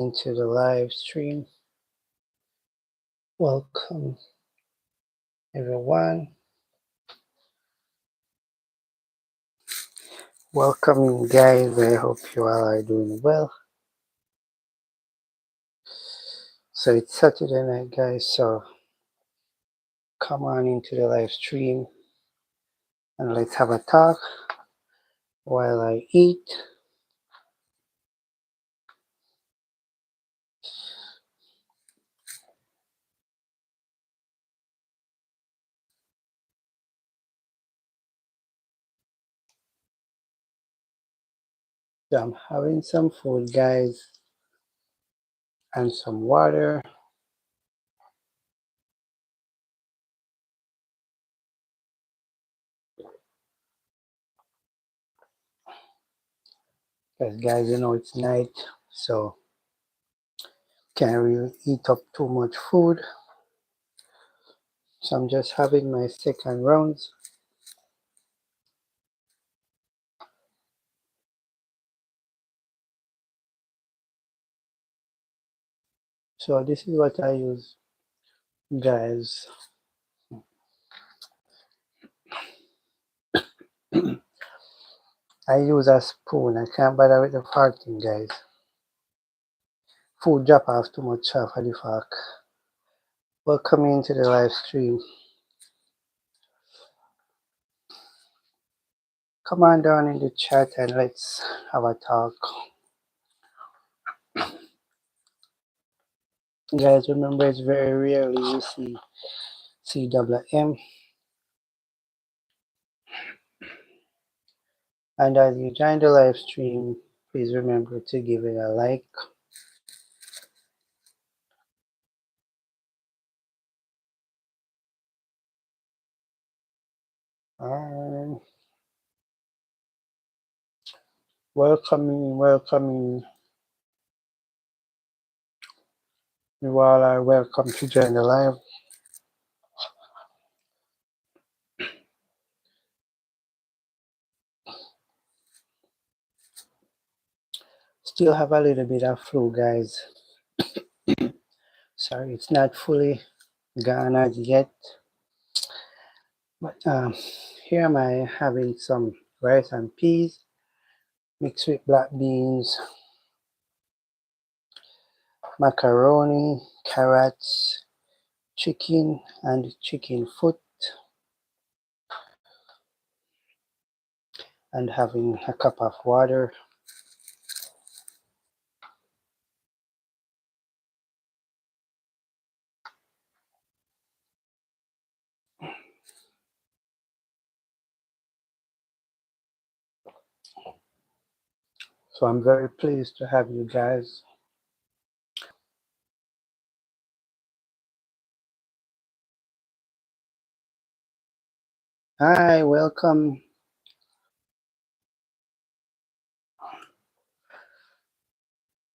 into the live stream. Welcome everyone. Welcome guys. I hope you all are doing well. So it's Saturday night, guys. So come on into the live stream and let's have a talk while I eat. So I'm having some food, guys, and some water. Because guys, you know it's night, so can't really eat up too much food. So I'm just having my second rounds. So this is what I use, guys. I use a spoon. I can't bother with the forking, guys. Food drop off too much off of the fork. Welcome into the live stream. Come on down in the chat and let's have a talk. Guys, remember it's very rarely you see CWM. And as you join the live stream, please remember to give it a like. Welcoming. You all are welcome to join the live. Still have a little bit of flu, guys. Sorry, it's not fully gone as yet. But here am I having some rice and peas mixed with black beans, macaroni, carrots, chicken, and chicken foot, and having a cup of water. So I'm very pleased to have you guys. Hi, welcome.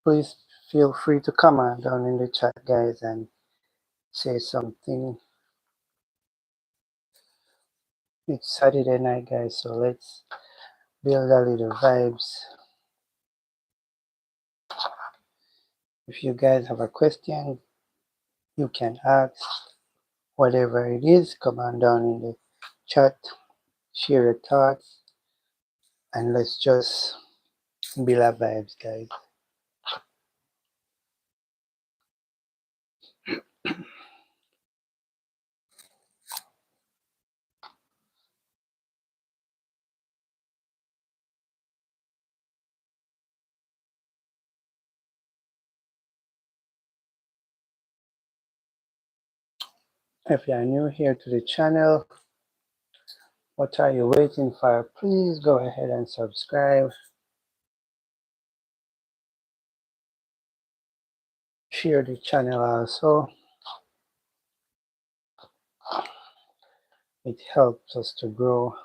Please feel free to comment down in the chat, guys, and say something. It's Saturday night, guys, so let's build a little vibes. If you guys have a question, you can ask. Whatever it is, come on down in the chat, share your thoughts, and let's just build our vibes, guys. If you are new here to the channel, what are you waiting for? Please go ahead and subscribe. Share the channel also. It helps us to grow.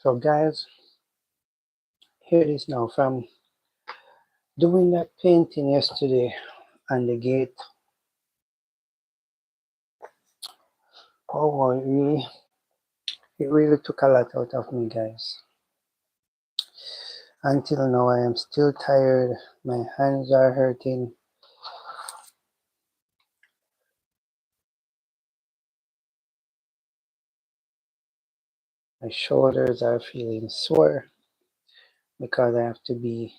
So guys, here it is now from doing that painting yesterday on the gate. Oh, it really took a lot out of me, guys. Until now, I am still tired. My hands are hurting. My shoulders are feeling sore because I have to be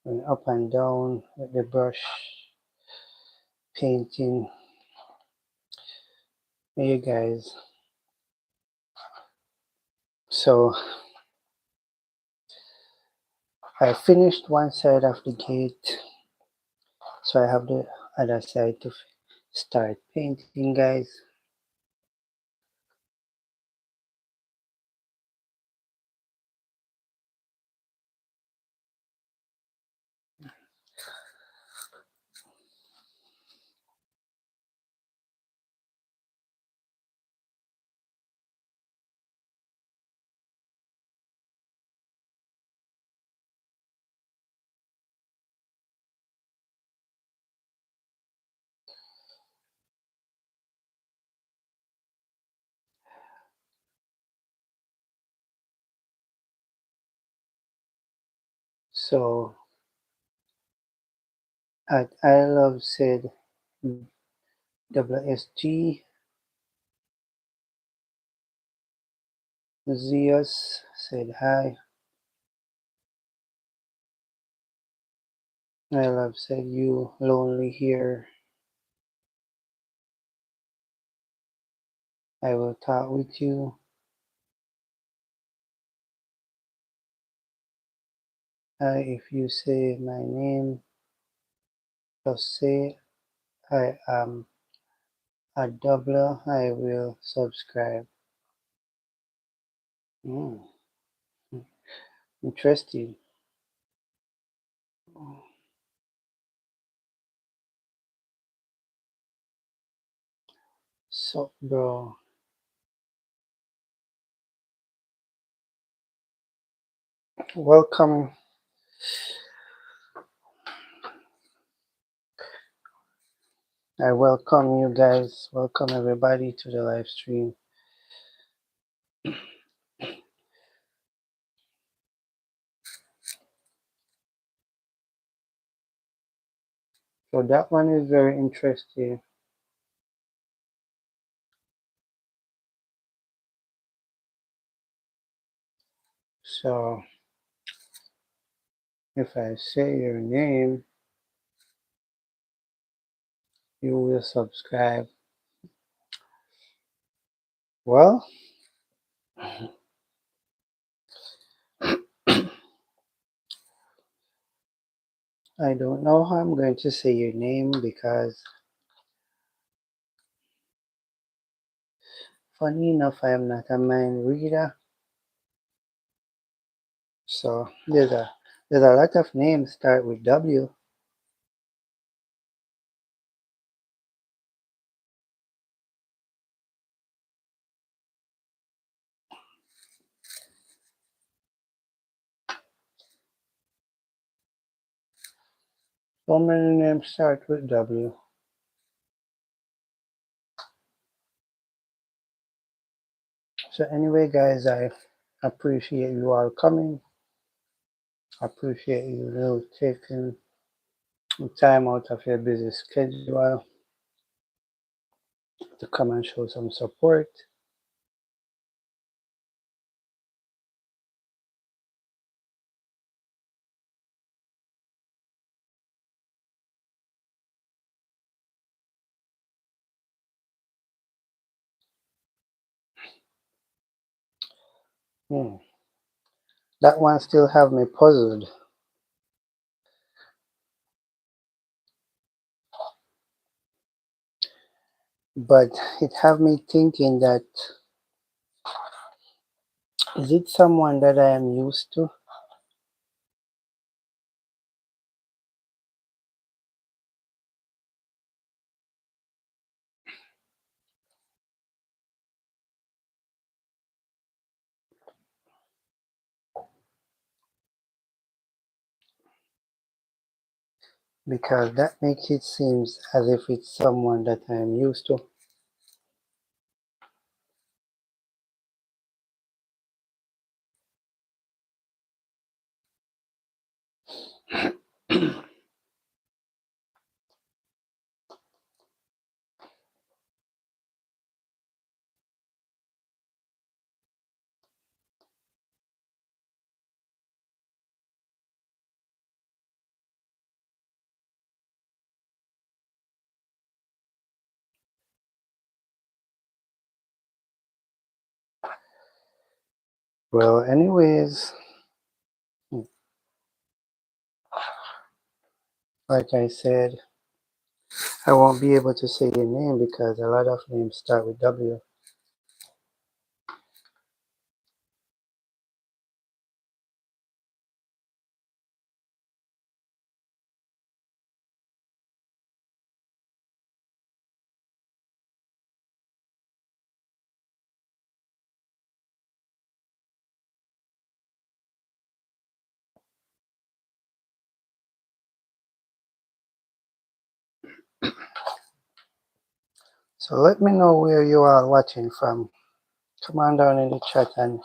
going up and down with the brush, painting. Hey guys. So I finished one side of the gate, so I have the other side to start painting, guys. So at I love said WSG Zeus said hi. I love said you lonely here. I will talk with you. If you say my name, just say I am a doubler. I will subscribe. Interesting. So, bro, welcome. I welcome you guys. Welcome everybody to the live stream. So that one is very interesting. So if I say your name, you will subscribe. Well, I don't know how I'm going to say your name because funny enough, I am not a mind reader. So there's a lot of names start with W. So many names start with W. So anyway, guys, I appreciate you all coming. I appreciate you taking time out of your busy schedule to come and show some support. That one still have me puzzled. But it have me thinking that is it someone that I am used to? because that makes it seem as if it's someone that I am used to. Well, anyways, like I said, I won't be able to say your name because a lot of names start with W. So let me know where you are watching from. Come on down in the chat and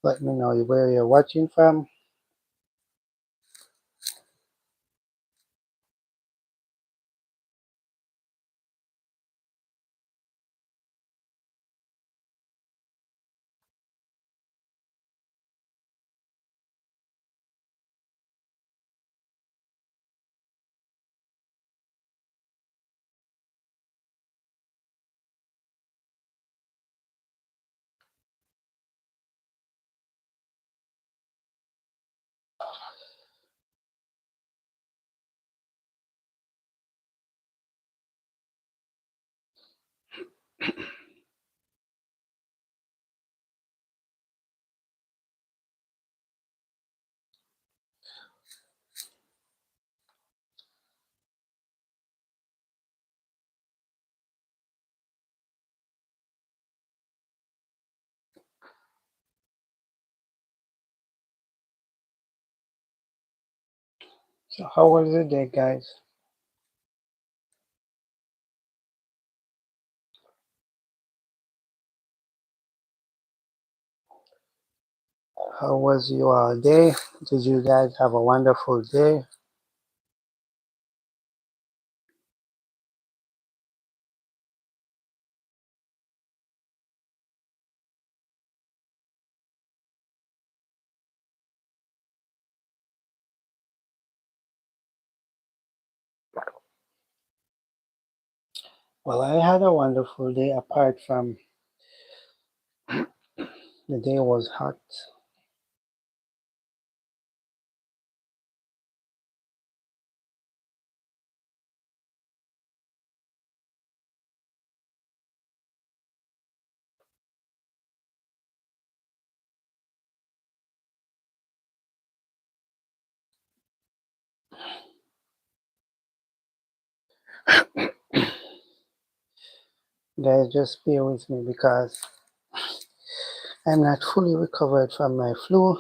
let me know where you're watching from. So how was the day, guys? How was your day? Did you guys have a wonderful day? Well, I had a wonderful day apart from the day was hot. Guys, just bear with me because I'm not fully recovered from my flu.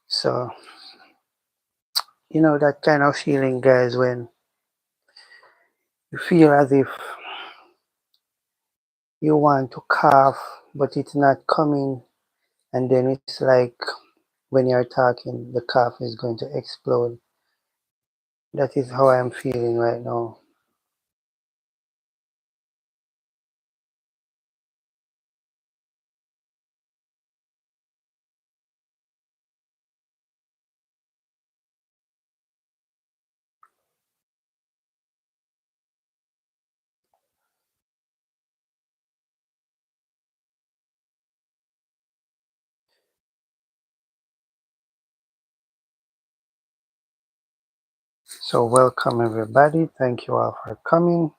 So, you know that kind of feeling, guys, when you feel as if you want to cough, but it's not coming, and then it's like when you're talking, the cough is going to explode. That is how I'm feeling right now. So welcome everybody. Thank you all for coming.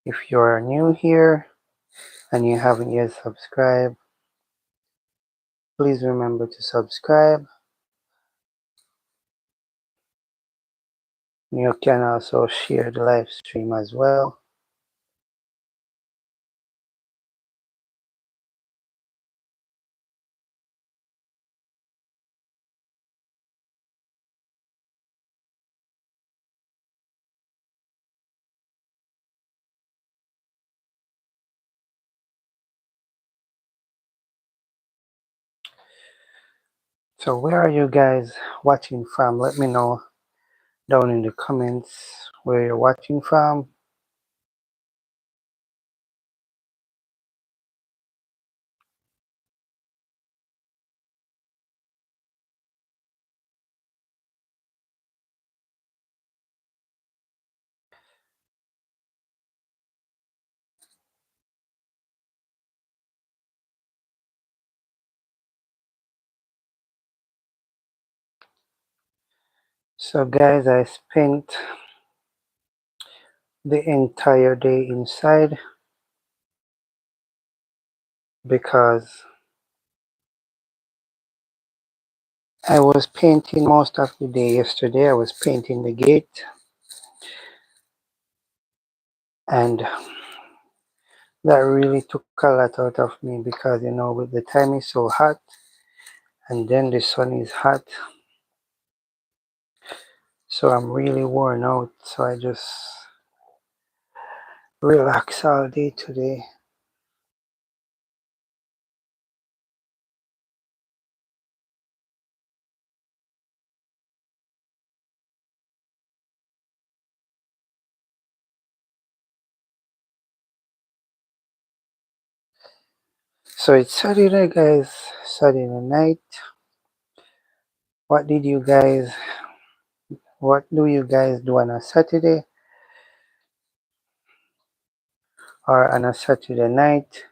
If you're new here and you haven't yet subscribed, please remember to subscribe. You can also share the live stream as well. So where are you guys watching from? Let me know down in the comments where you're watching from. So guys, I spent the entire day inside because I was painting most of the day yesterday. I was painting the gate, and that really took a lot out of me because, you know, with the time is so hot and then the sun is hot, so I'm really worn out. So I just relax all day today. So it's Saturday, guys. Saturday night. What do you guys do on a Saturday or on a Saturday night?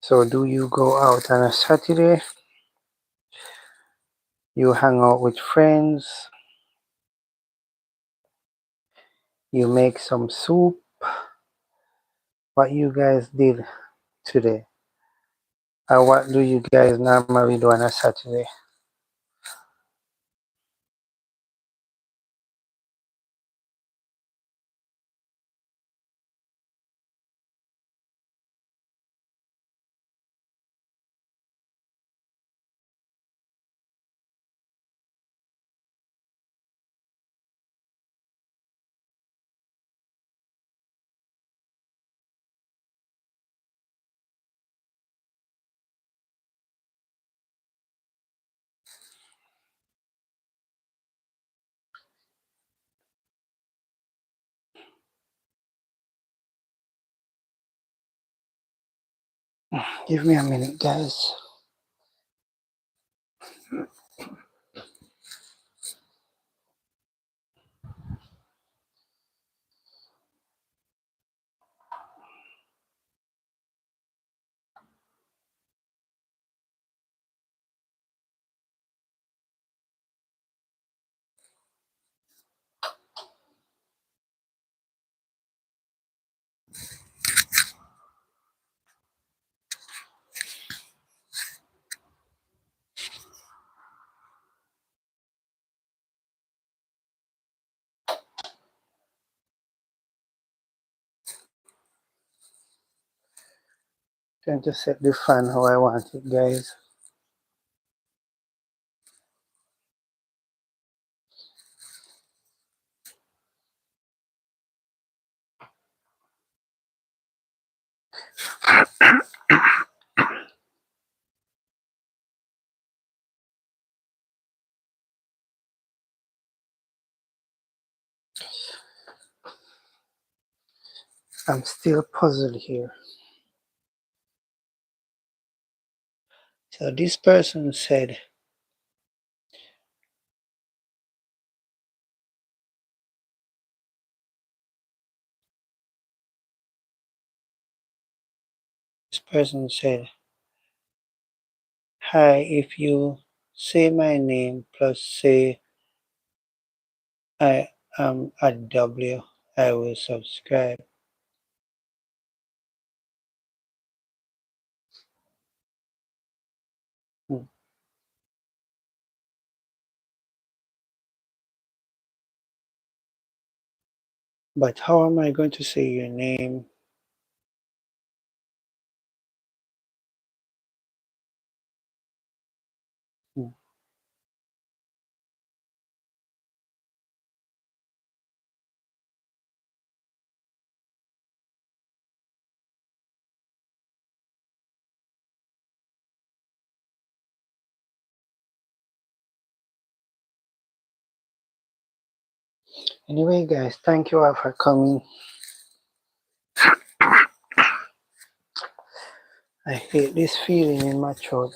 So do you go out on a Saturday? You hang out with friends, you make some soup. What you guys did today? Or what do you guys normally do on a Saturday? Give me a minute, guys. Trying to set the fan how I want it, guys. I'm still puzzled here. So this person said, hi, if you say my name plus say at W, I will subscribe. But how am I going to say your name? Anyway, guys, thank you all for coming. I hate this feeling in my throat.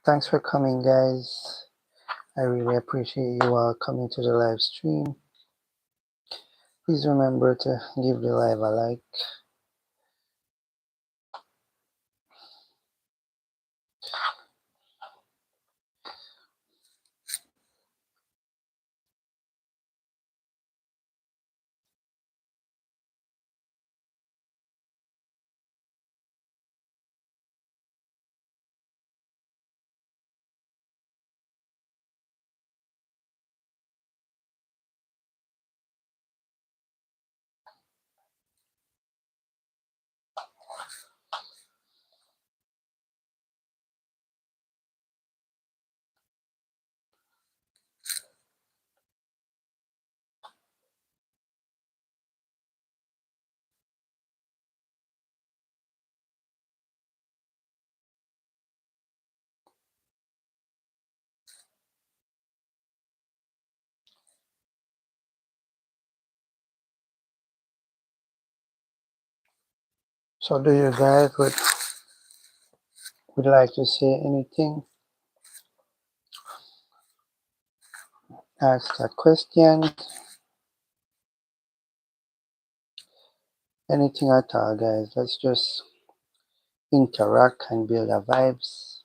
Thanks for coming, guys. I really appreciate you all coming to the live stream. Please remember to give the live a like. So do you guys would like to say anything? Ask a question? Anything at all, guys. Let's just interact and build our vibes.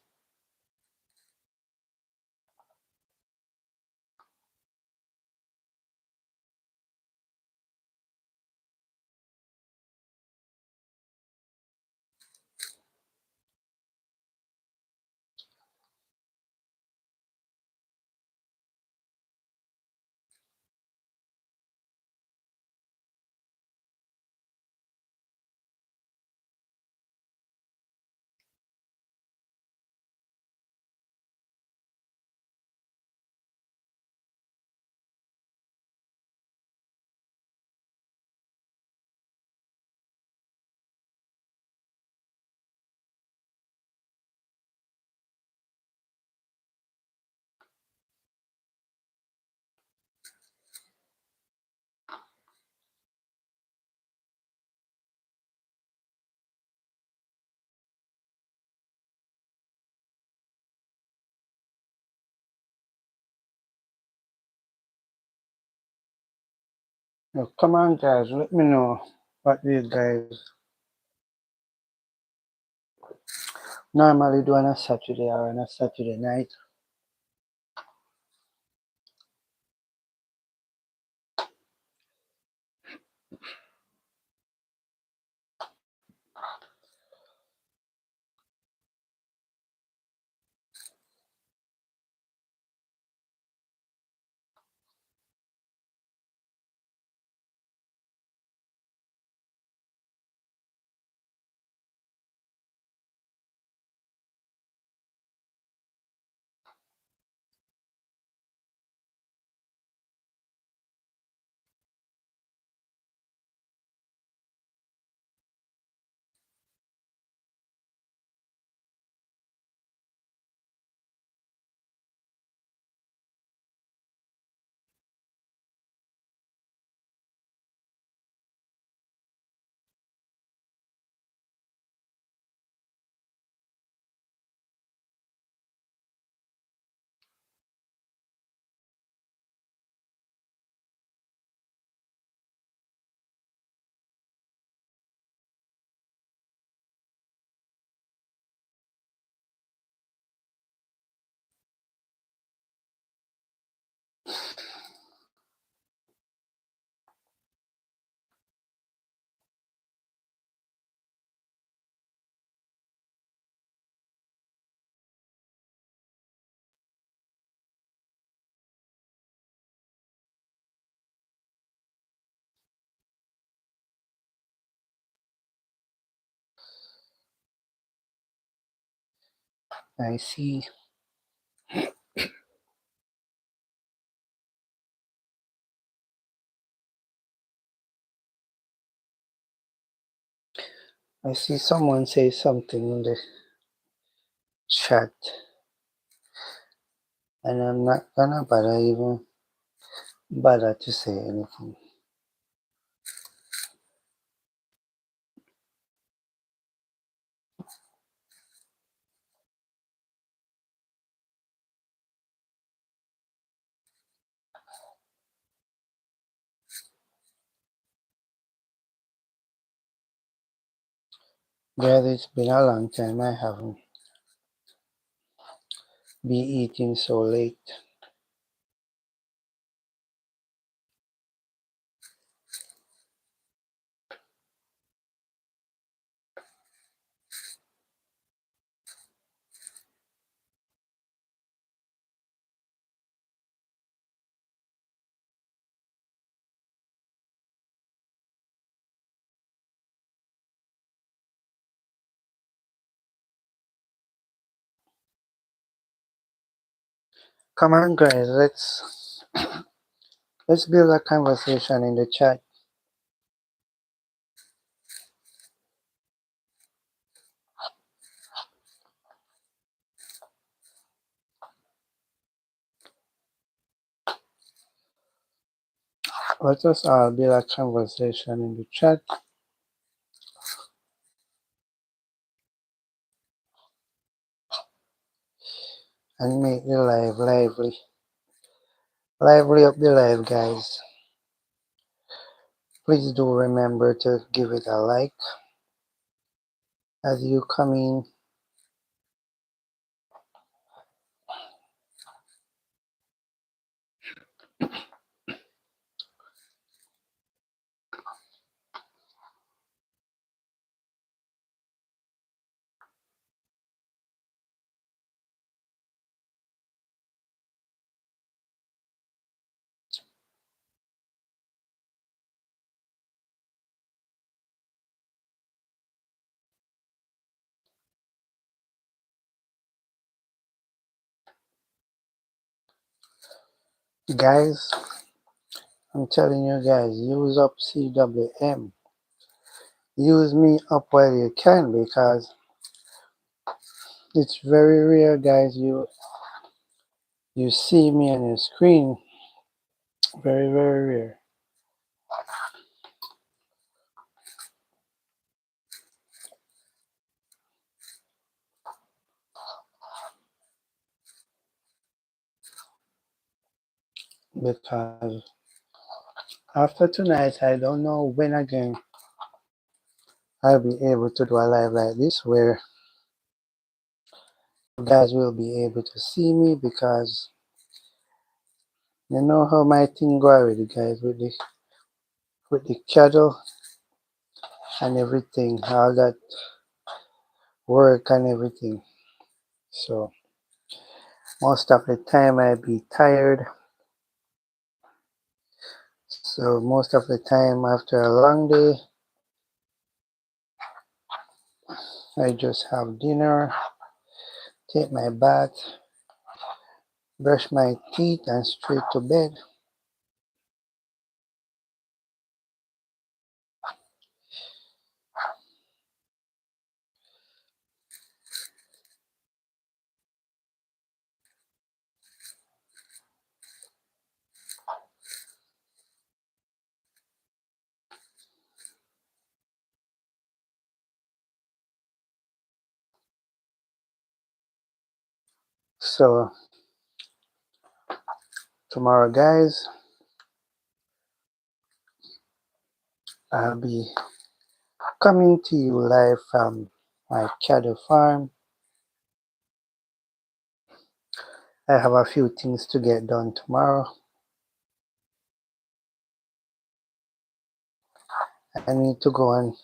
Now, come on, guys. Let me know what you guys normally do on a Saturday or on a Saturday night. I see someone say something in the chat, and I'm not gonna bother to say anything. Guys, it's been a long time I haven't been eating so late. Come on, guys, let's build a conversation in the chat. Let us all build a conversation in the chat. And make the live lively. Lively up the live, guys. Please do remember to give it a like as you come in. Guys, I'm telling you guys, use up CWM. Use me up while you can, because it's very rare, guys. You see me on your screen. Very, very rare. Because after tonight, I don't know when again I'll be able to do a live like this where you guys will be able to see me, because you know how my thing go already, guys, with the cattle and everything, all that work and everything. So most of the time I be tired. So most of the time after a long day, I just have dinner, take my bath, brush my teeth, and straight to bed. So tomorrow, guys, I'll be coming to you live from my cattle farm. I have a few things to get done tomorrow. I need to go and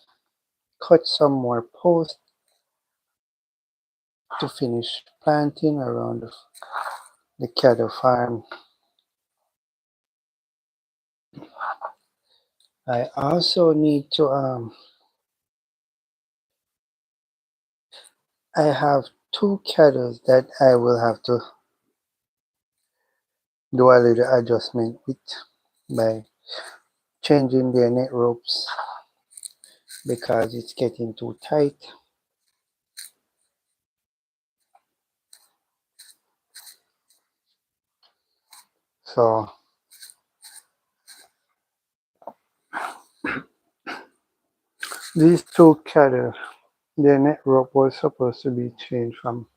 cut some more posts to finish planting around the cattle farm. I also need to I have two cattle that I will have to do a little adjustment with by changing their net ropes because it's getting too tight. So these two cattle, their net rope was supposed to be changed from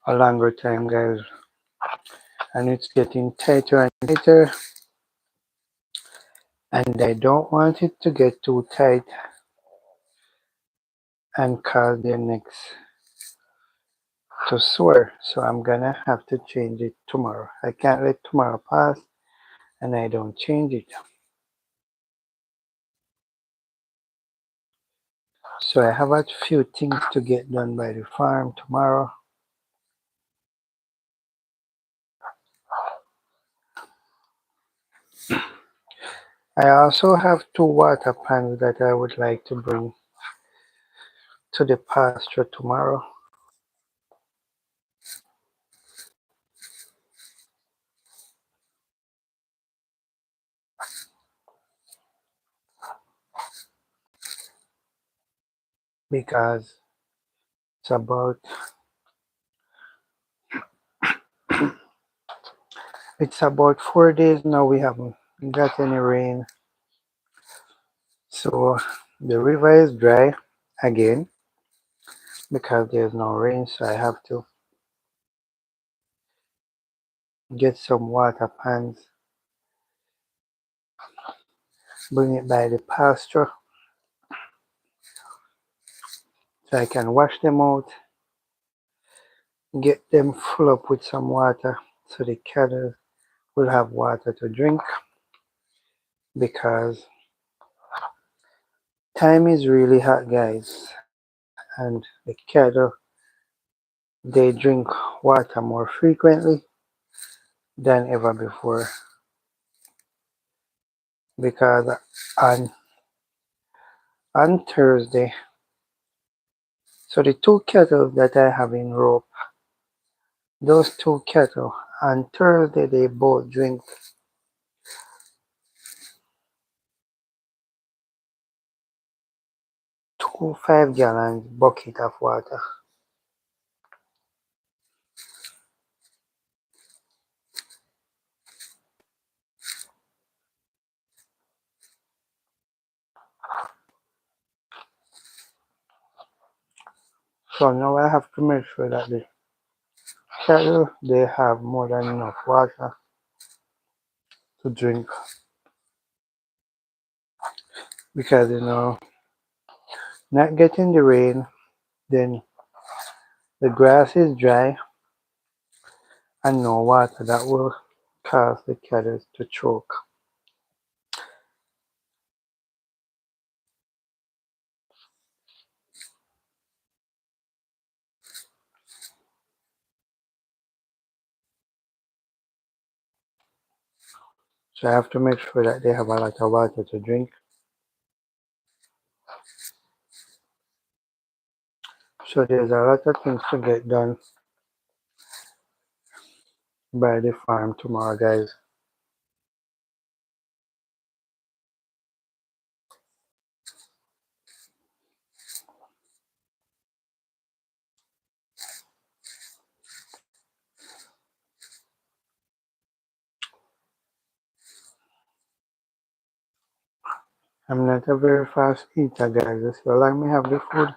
a longer time, guys, and it's getting tighter and tighter, and I don't want it to get too tight and cause their necks to sore. So I'm gonna have to change it tomorrow. I can't let tomorrow pass and I don't change it. So I have a few things to get done by the farm tomorrow. I also have two water pans that I would like to bring to the pasture tomorrow. Because it's about 4 days now we haven't got any rain. So the river is dry again because there's no rain, so I have to get some water pans, bring it by the pasture so I can wash them out, get them full up with some water so the cattle will have water to drink, because time is really hot, guys, and the cattle, they drink water more frequently than ever before, because on Thursday, so the two cattle that I have in rope, those two cattle on Thursday they both drink 2 5-gallon bucket of water. So now I have to make sure that the cattle, they have more than enough water to drink, because not getting the rain, then the grass is dry and no water, that will cause the cattle to choke. So I have to make sure that they have a lot of water to drink. So there's a lot of things to get done by the farm tomorrow, guys. I'm not a very fast eater, guys, so let me have the food.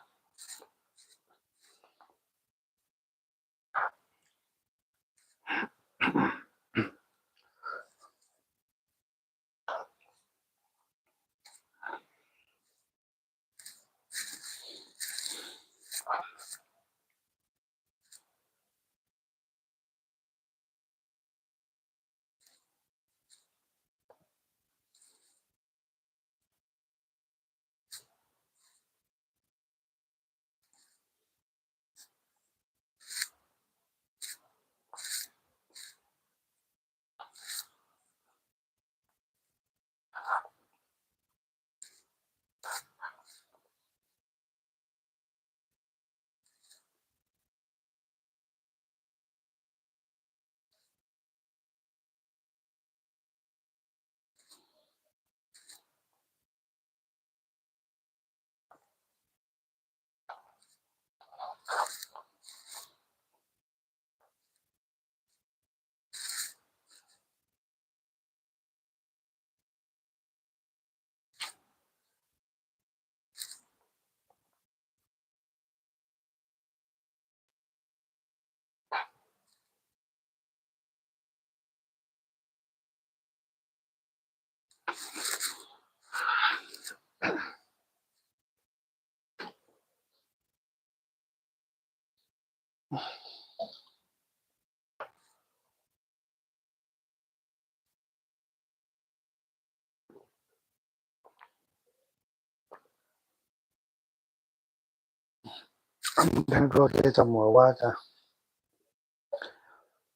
I'm gonna go get some more water.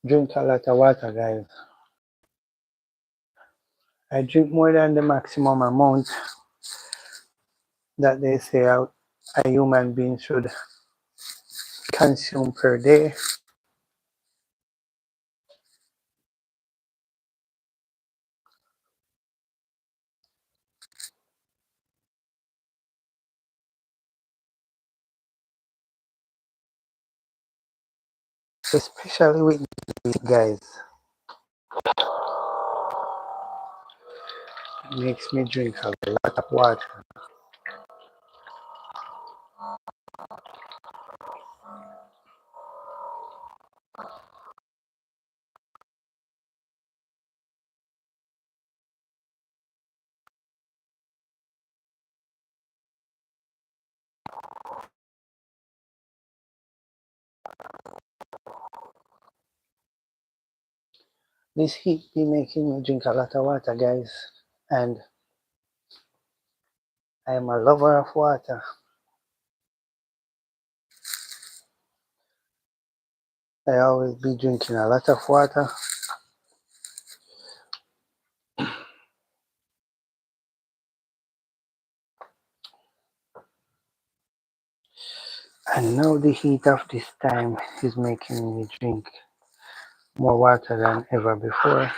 Drink a lot of water, guys. I drink more than the maximum amount that they say a human being should consume per day. Especially with these guys. It makes me drink a lot of water. This heat be making me drink a lot of water, guys. And I am a lover of water. I always be drinking a lot of water. And now the heat of this time is making me drink more water than ever before.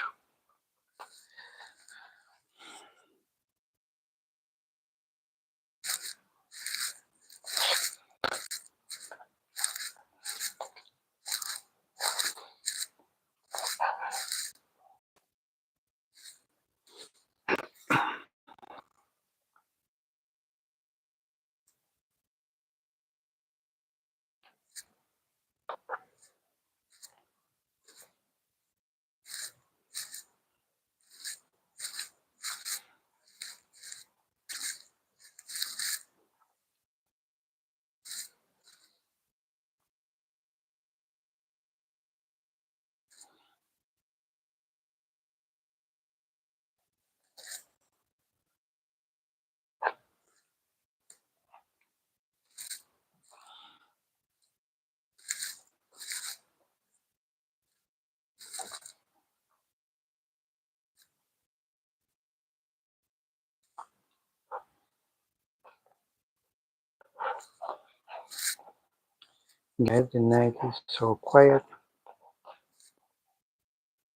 Guys, the night is so quiet.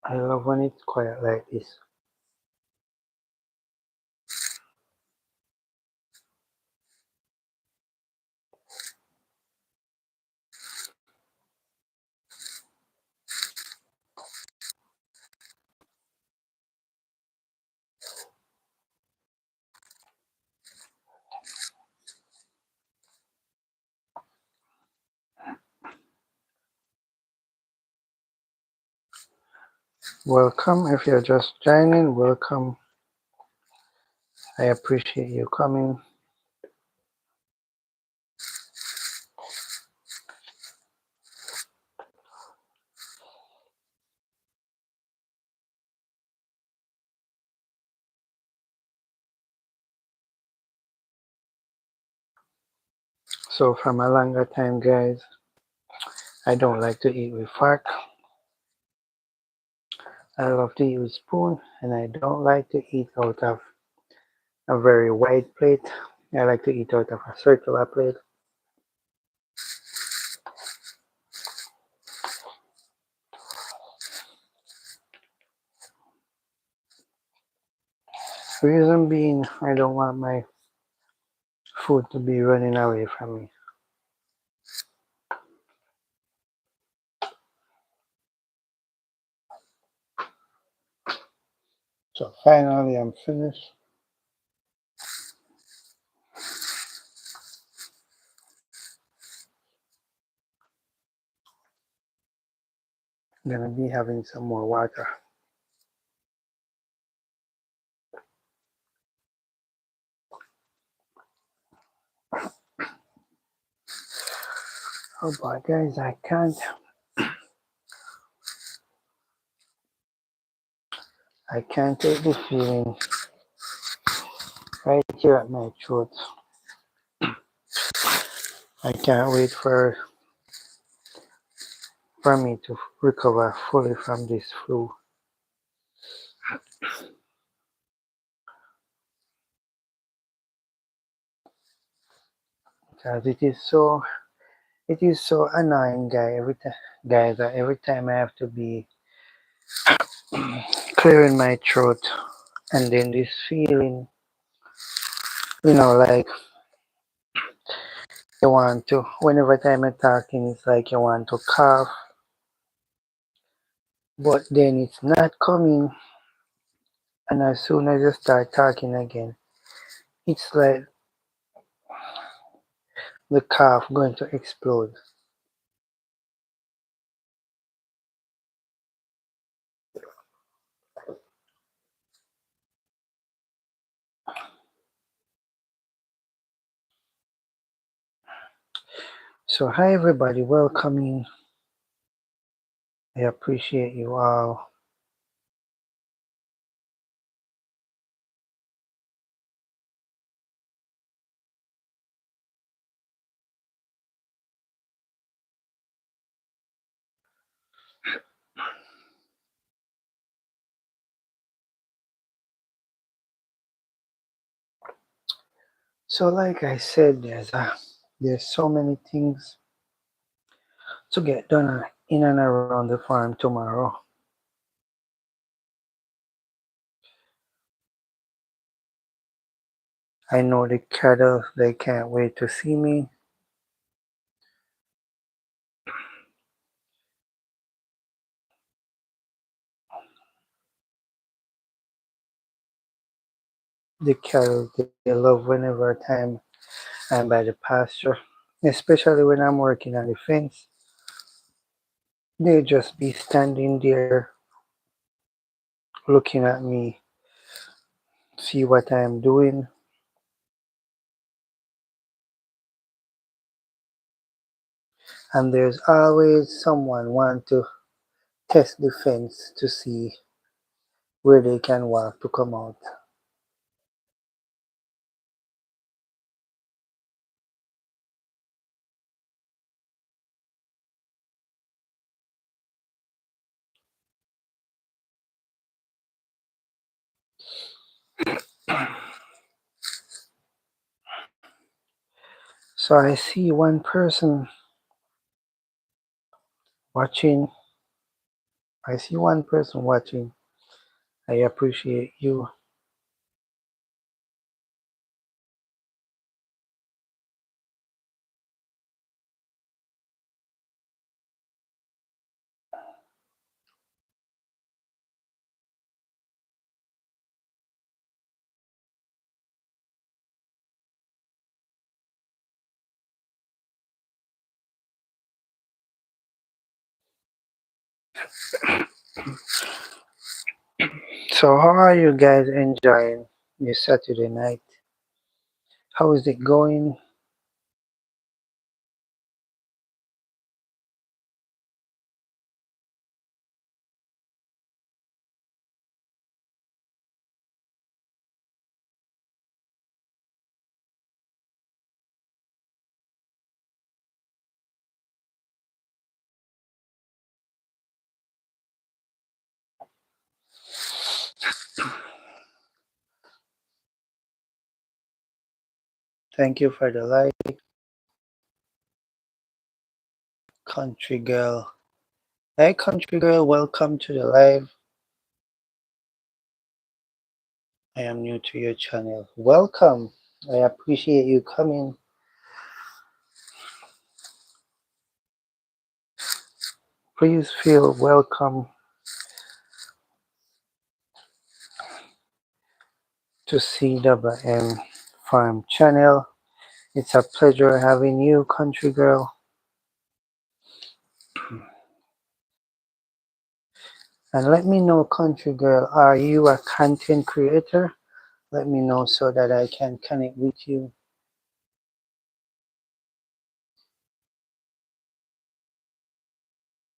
I love when it's quiet like this. Welcome. If you're just joining, welcome. I appreciate you coming. So from a longer time, guys, I don't like to eat with fork. I love to eat with spoon, and I don't like to eat out of a very wide plate. I like to eat out of a circular plate. Reason being, I don't want my food to be running away from me. So finally, I'm finished. I'm gonna be having some more water. Oh boy, guys, I can't take the feeling right here at my throat. I can't wait for me to recover fully from this flu. Because it is so annoying, guys, that every time I have to be clearing my throat, and then this feeling, like you want to, whenever time I'm talking, it's like you want to cough, but then it's not coming, and as soon as you start talking again, it's like the cough going to explode. So hi everybody, welcome in. I appreciate you all. So like I said, there's so many things to get done in and around the farm tomorrow. I know the cattle, they can't wait to see me. The cattle, they love whenever time I'm by the pasture, especially when I'm working on the fence. They just be standing there looking at me, see what I'm doing. And there's always someone want to test the fence to see where they can walk to come out. So I see one person watching. I see one person watching. I appreciate you. So how are you guys enjoying your Saturday night? How is it going? Thank you for the like, country girl. Hey, country girl, welcome to the live. I am new to your channel. Welcome. I appreciate you coming. Please feel welcome to CWM Farm channel. It's a pleasure having you, country girl. And let me know, country girl, are you a content creator? Let me know so that I can connect with you.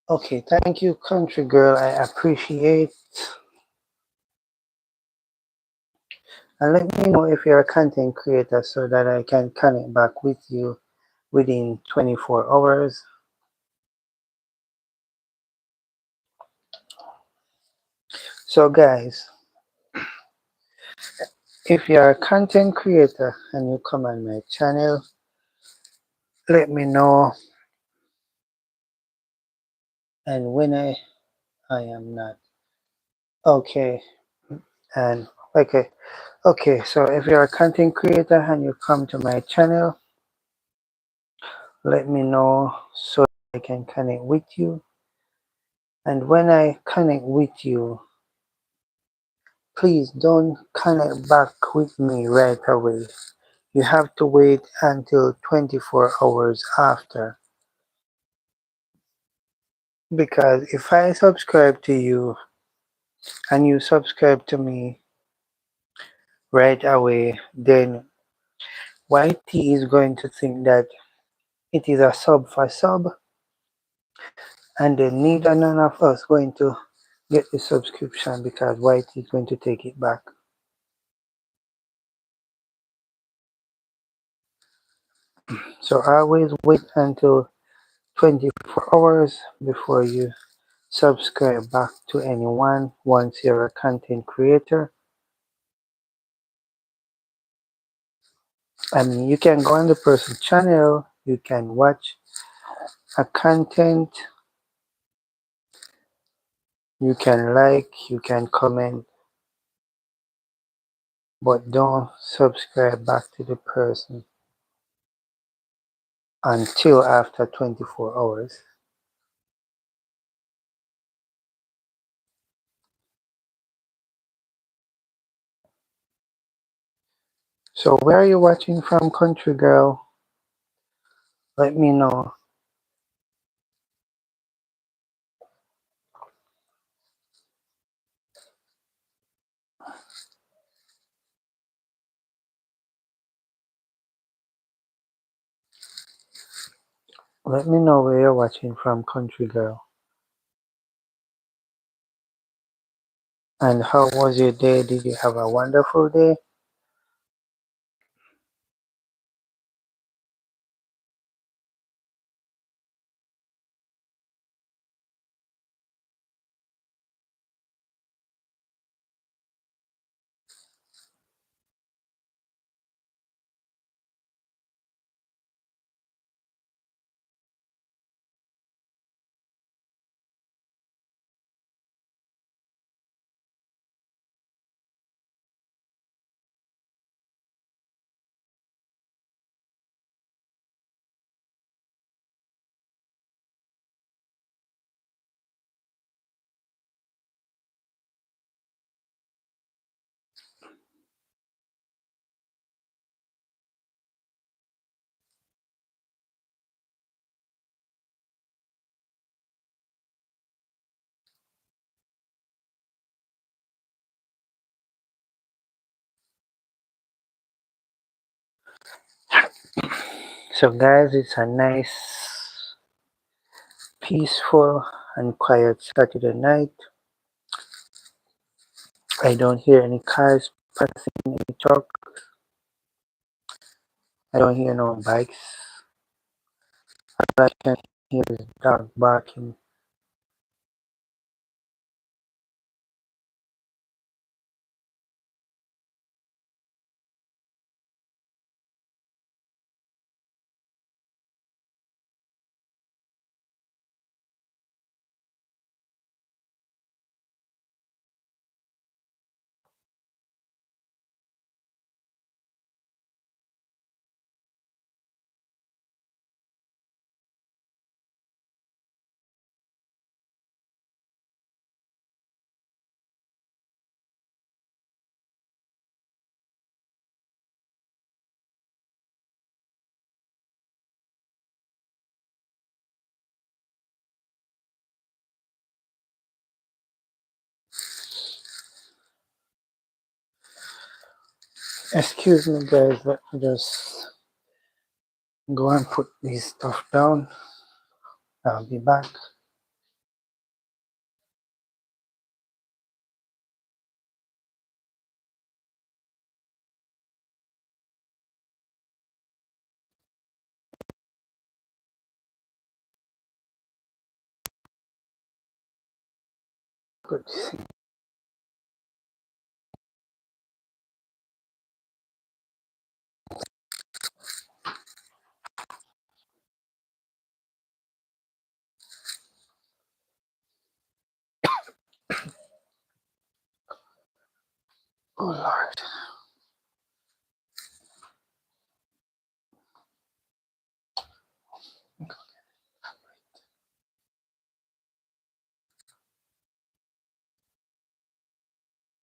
Okay, thank you, country girl. I appreciate. And let me know if you're a content creator so that I can connect back with you within 24 hours. So guys, if you're a content creator and you come on my channel, let me know. And when I am not okay. And okay, so if you're a content creator and you come to my channel, let me know so I can connect with you. And when I connect with you, please don't connect back with me right away. You have to wait until 24 hours after. Because if I subscribe to you and you subscribe to me right away, then YT is going to think that it is a sub for sub, and then neither none of us going to get the subscription because YT is going to take it back. So always wait until 24 hours before you subscribe back to anyone once you're a content creator. I mean, you can go on the person's channel, you can watch a content, you can like, you can comment, but don't subscribe back to the person until after 24 hours. So where are you watching from, country girl? Let me know. Let me know where you're watching from, country girl. And how was your day? Did you have a wonderful day? So guys, it's a nice, peaceful and quiet Saturday night. I don't hear any cars passing, any truck. I don't hear no bikes. All I can hear is dog barking. Excuse me guys, let me just go and put this stuff down. I'll be back. Good to see. Oh Lord.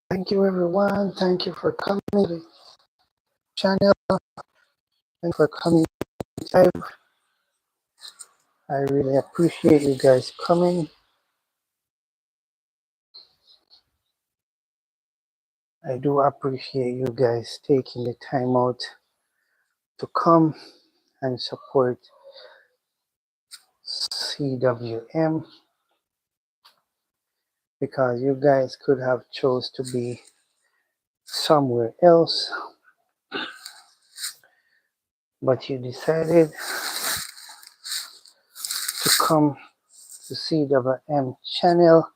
Thank you everyone. Thank you for coming to the channel and for coming live. I really appreciate you guys coming. I do appreciate you guys taking the time out to come and support CWM, because you guys could have chose to be somewhere else, but you decided to come to CWM channel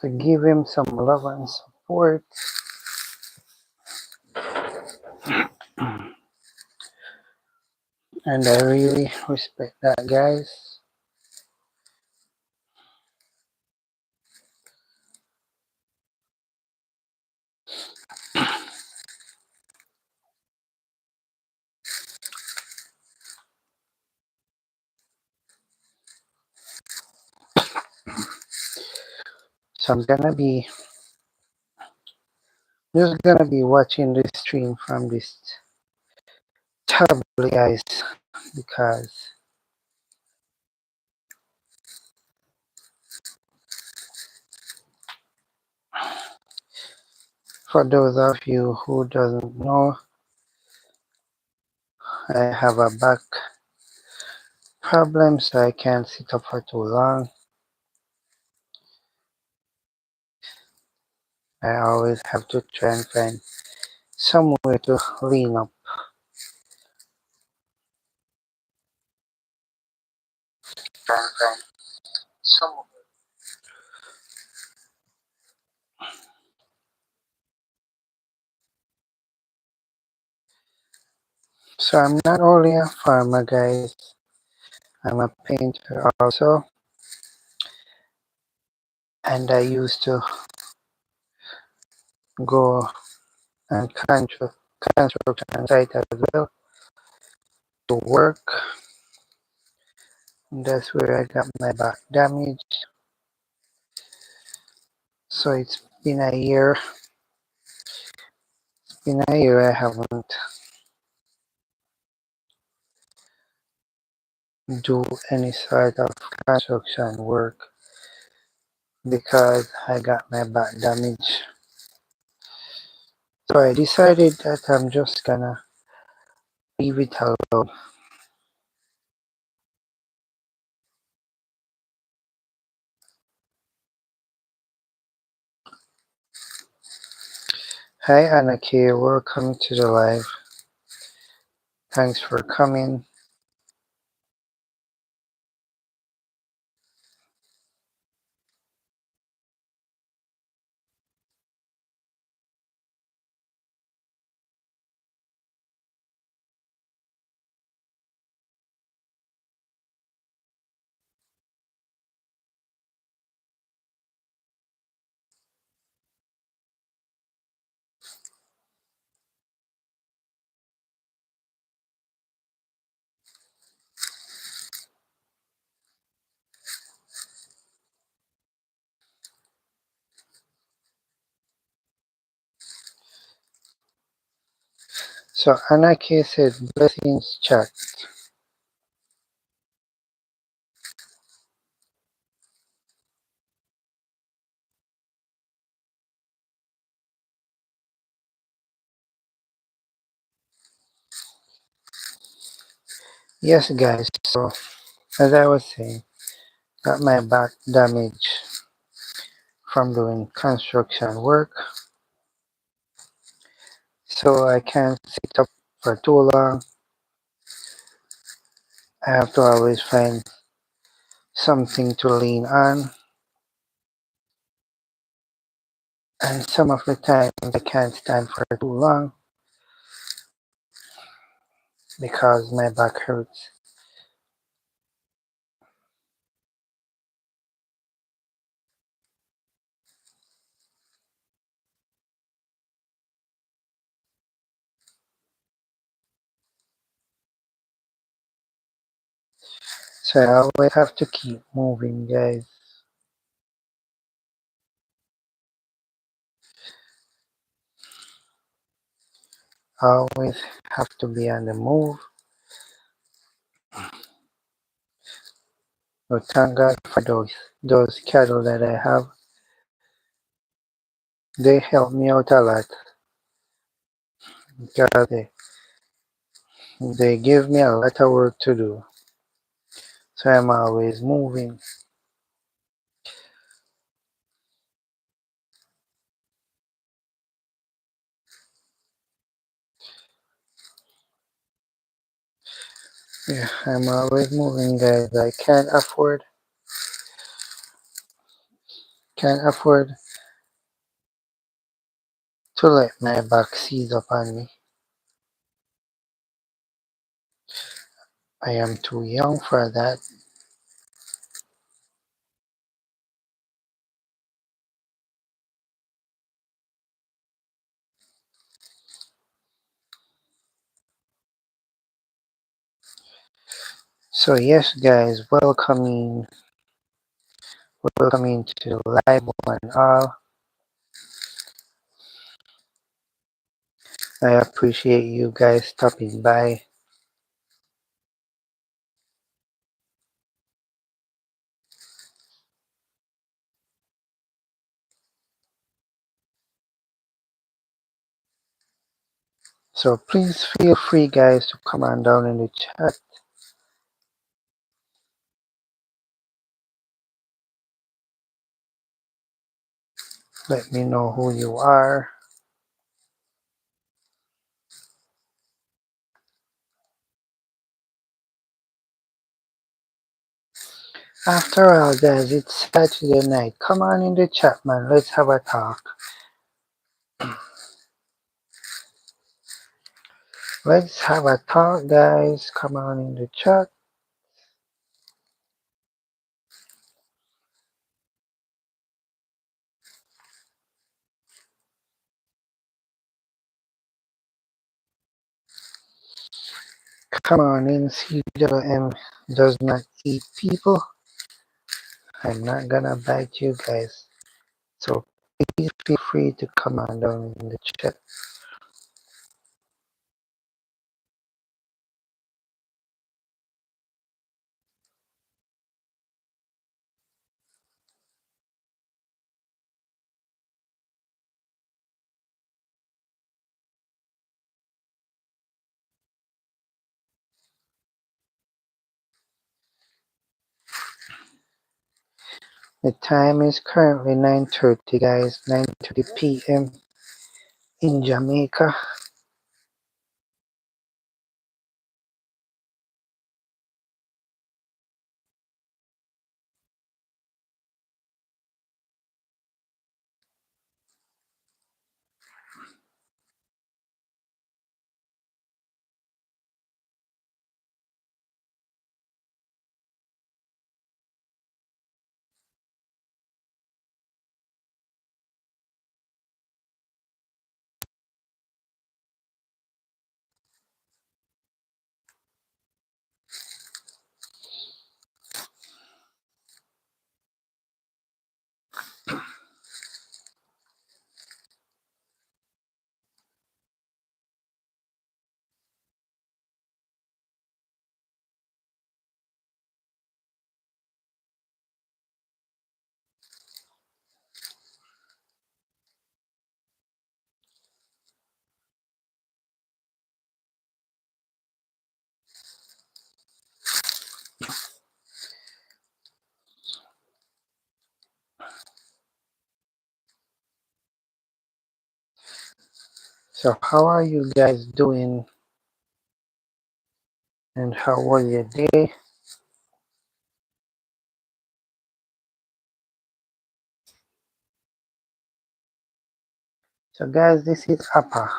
to give him some love and support. And I really respect that, guys. So I'm just gonna be watching this stream from this tablet, guys, because for those of you who doesn't know, I have a back problem, so I can't sit up for too long. I always have to try and find somewhere to lean up. So I'm not only a farmer, guys, I'm a painter also, and I used to go and construction site as well to work. And that's where I got my back damaged. So it's been a year. I haven't do any sort of construction work because I got my back damaged. So I decided that I'm just gonna leave it alone. Hi Anna K, welcome to the live. Thanks for coming. So Anna K said blessings chat. Yes guys, so as I was saying, got my back damaged from doing construction work. So I can't sit up for too long. I have to always find something to lean on. And some of the times I can't stand for too long because my back hurts. So I always have to keep moving, guys. I always have to be on the move. But thank God for those cattle that I have. They help me out a lot because they give me a lot of work to do. So I'm always moving. Yeah, I'm always moving, guys. I can't afford to let my back seize upon me. I am too young for that. So yes, guys, welcoming to Live One All. I appreciate you guys stopping by. So please feel free, guys, to come on down in the chat. Let me know who you are. After all, guys, it's Saturday night. Come on in the chat, man. Let's have a talk. Let's have a talk, guys. Come on in the chat. Come on in. CWM does not eat people. I'm not gonna bite you guys. So please feel free to come on down in the chat. The time is currently 9:30, guys. 9:30 p.m. in Jamaica. So how are you guys doing? And how was your day? So guys, this is Appa.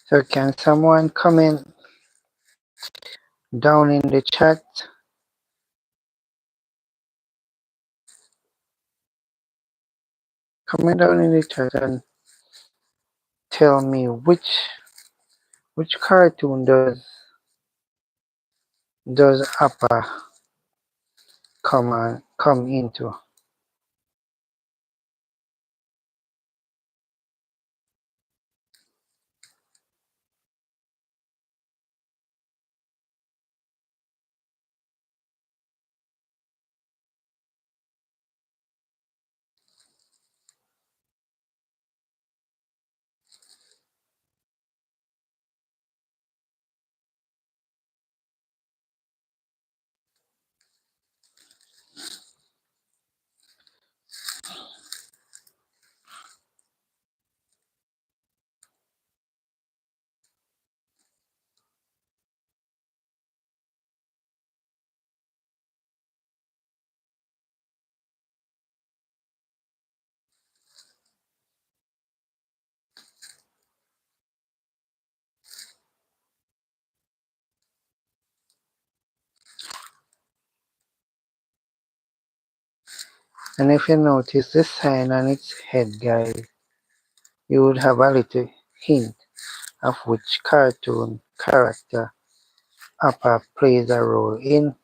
So can someone comment down in the chat? Comment down in the chat and tell me which cartoon does Appa come into? And if you notice the sign on its head, guys, you would have a little hint of which cartoon character Appa plays a role in.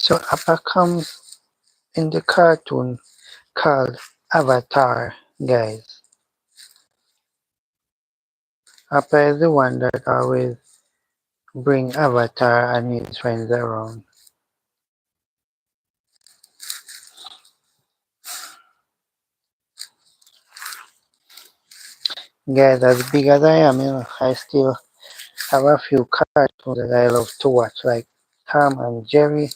So Appa comes in the cartoon called Avatar, guys. Appa is the one that always bring Avatar and his friends around. Guys, as big as I am, I still have a few cartoons that I love to watch, like Tom and Jerry,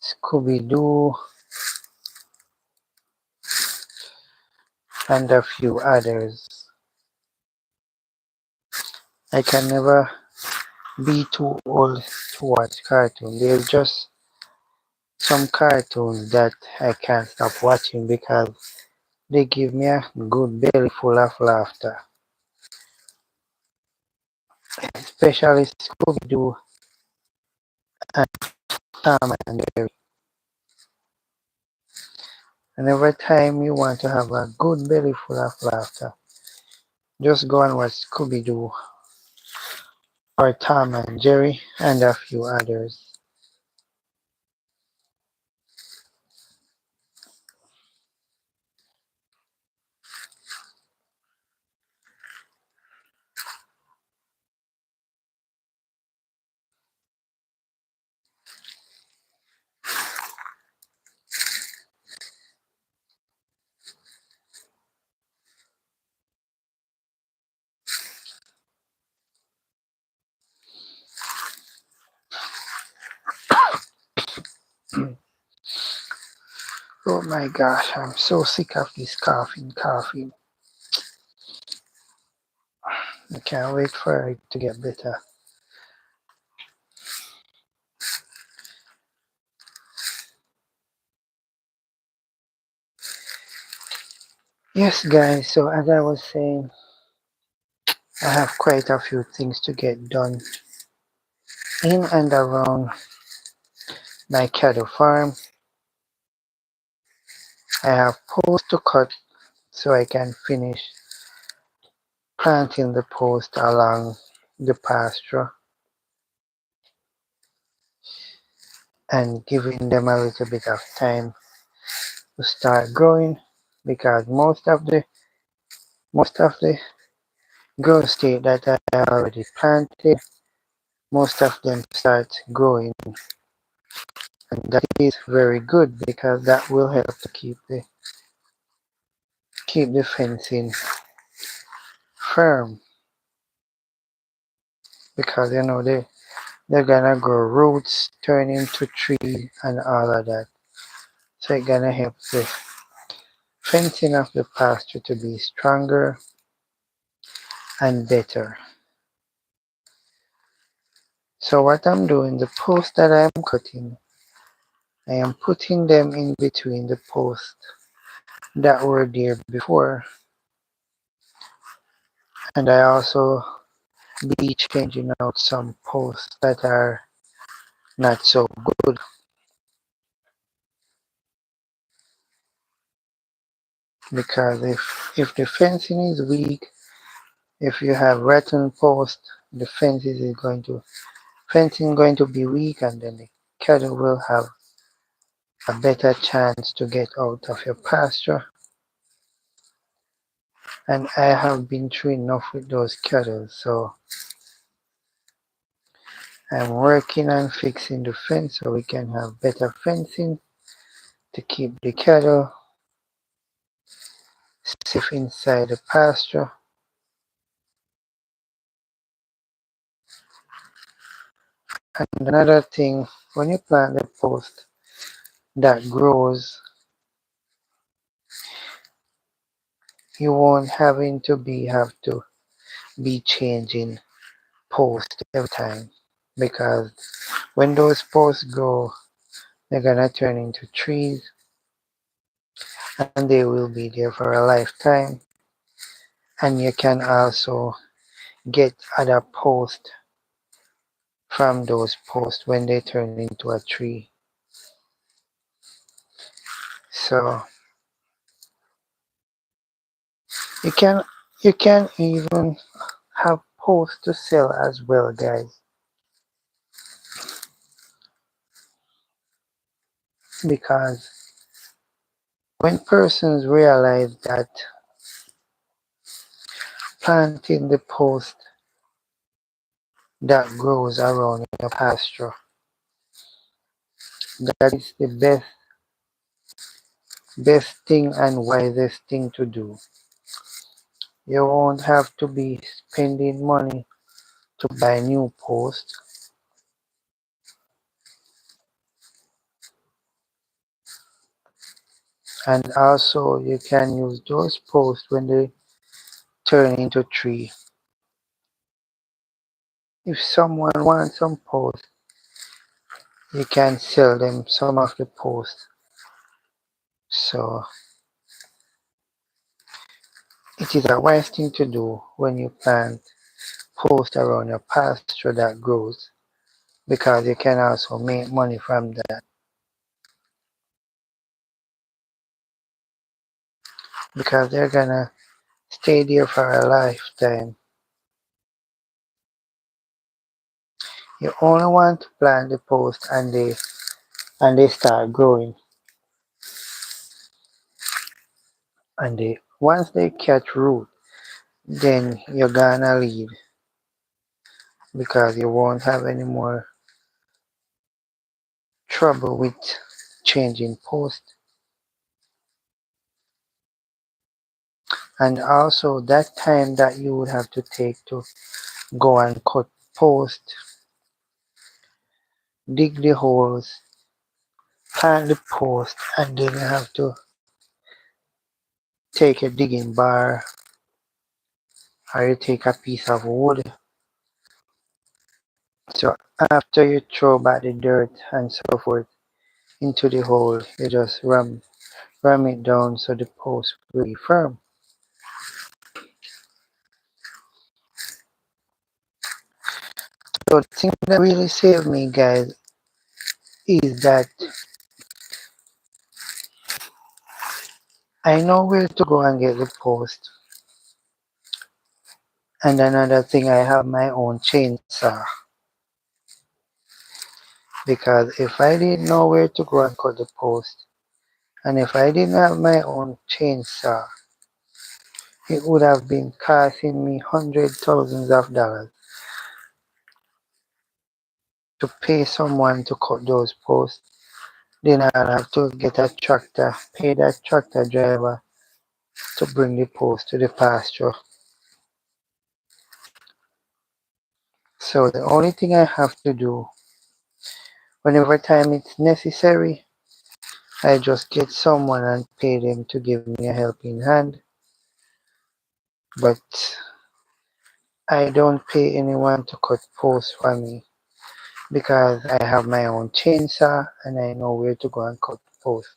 Scooby-Doo, and a few others. I can never be too old to watch cartoons. There's just some cartoons that I can't stop watching because they give me a good belly full of laughter. Especially Scooby-Doo and Tom and Jerry. And every time you want to have a good belly full of laughter, just go and watch Scooby-Doo or Tom and Jerry and a few others. Oh my gosh, I'm so sick of this coughing. I can't wait for it to get better. Yes, guys, so as I was saying, I have quite a few things to get done in and around my cattle farm. I have posts to cut so I can finish planting the post along the pasture and giving them a little bit of time to start growing, because most of the grow state that I already planted, most of them start growing, and that is very good because that will help to keep the fencing firm, because they're gonna grow roots, turn into tree and all of that. So it's gonna help the fencing of the pasture to be stronger and better. So what I'm doing, the posts that I'm cutting, I am putting them in between the posts that were there before, and I also be changing out some posts that are not so good, because if the fencing is weak, if you have rotten posts, the fencing going to be weak, and then the cattle will have a better chance to get out of your pasture. And I have been through enough with those cattle, so I'm working on fixing the fence so we can have better fencing to keep the cattle safe inside the pasture. And another thing, when you plant the post that grows, you won't have to be changing post every time, because when those posts grow, they're gonna turn into trees and they will be there for a lifetime. And you can also get other posts from those posts when they turn into a tree. So you can you can even have posts to sell as well, guys, because when persons realize that planting the post that grows around your pasture, that is the best thing and wisest thing to do. You won't have to be spending money to buy new posts, and also you can use those posts when they turn into tree. If someone wants some posts, you can sell them some of the posts. So it is a wise thing to do when you plant posts around your pasture that grows, because you can also make money from that. because they're gonna stay there for a lifetime. You only want to plant the post and they start growing. And once they catch root, then you're gonna leave because you won't have any more trouble with changing post. And also that time that you would have to take to go and cut post, dig the holes, plant the post, and then you have to take a digging bar or you take a piece of wood. So after you throw back the dirt and so forth into the hole, you just ram it down so the post will be firm. So the thing that really saved me, guys, is that I know where to go and get the post. And another thing, I have my own chainsaw. Because if I didn't know where to go and cut the post, and if I didn't have my own chainsaw, it would have been costing me hundreds, thousands of dollars to pay someone to cut those posts. Then I'll have to get a tractor, pay that tractor driver to bring the post to the pasture. So the only thing I have to do, whenever time it's necessary, I just get someone and pay them to give me a helping hand. But I don't pay anyone to cut posts for me because I have my own chainsaw and I know where to go and cut posts.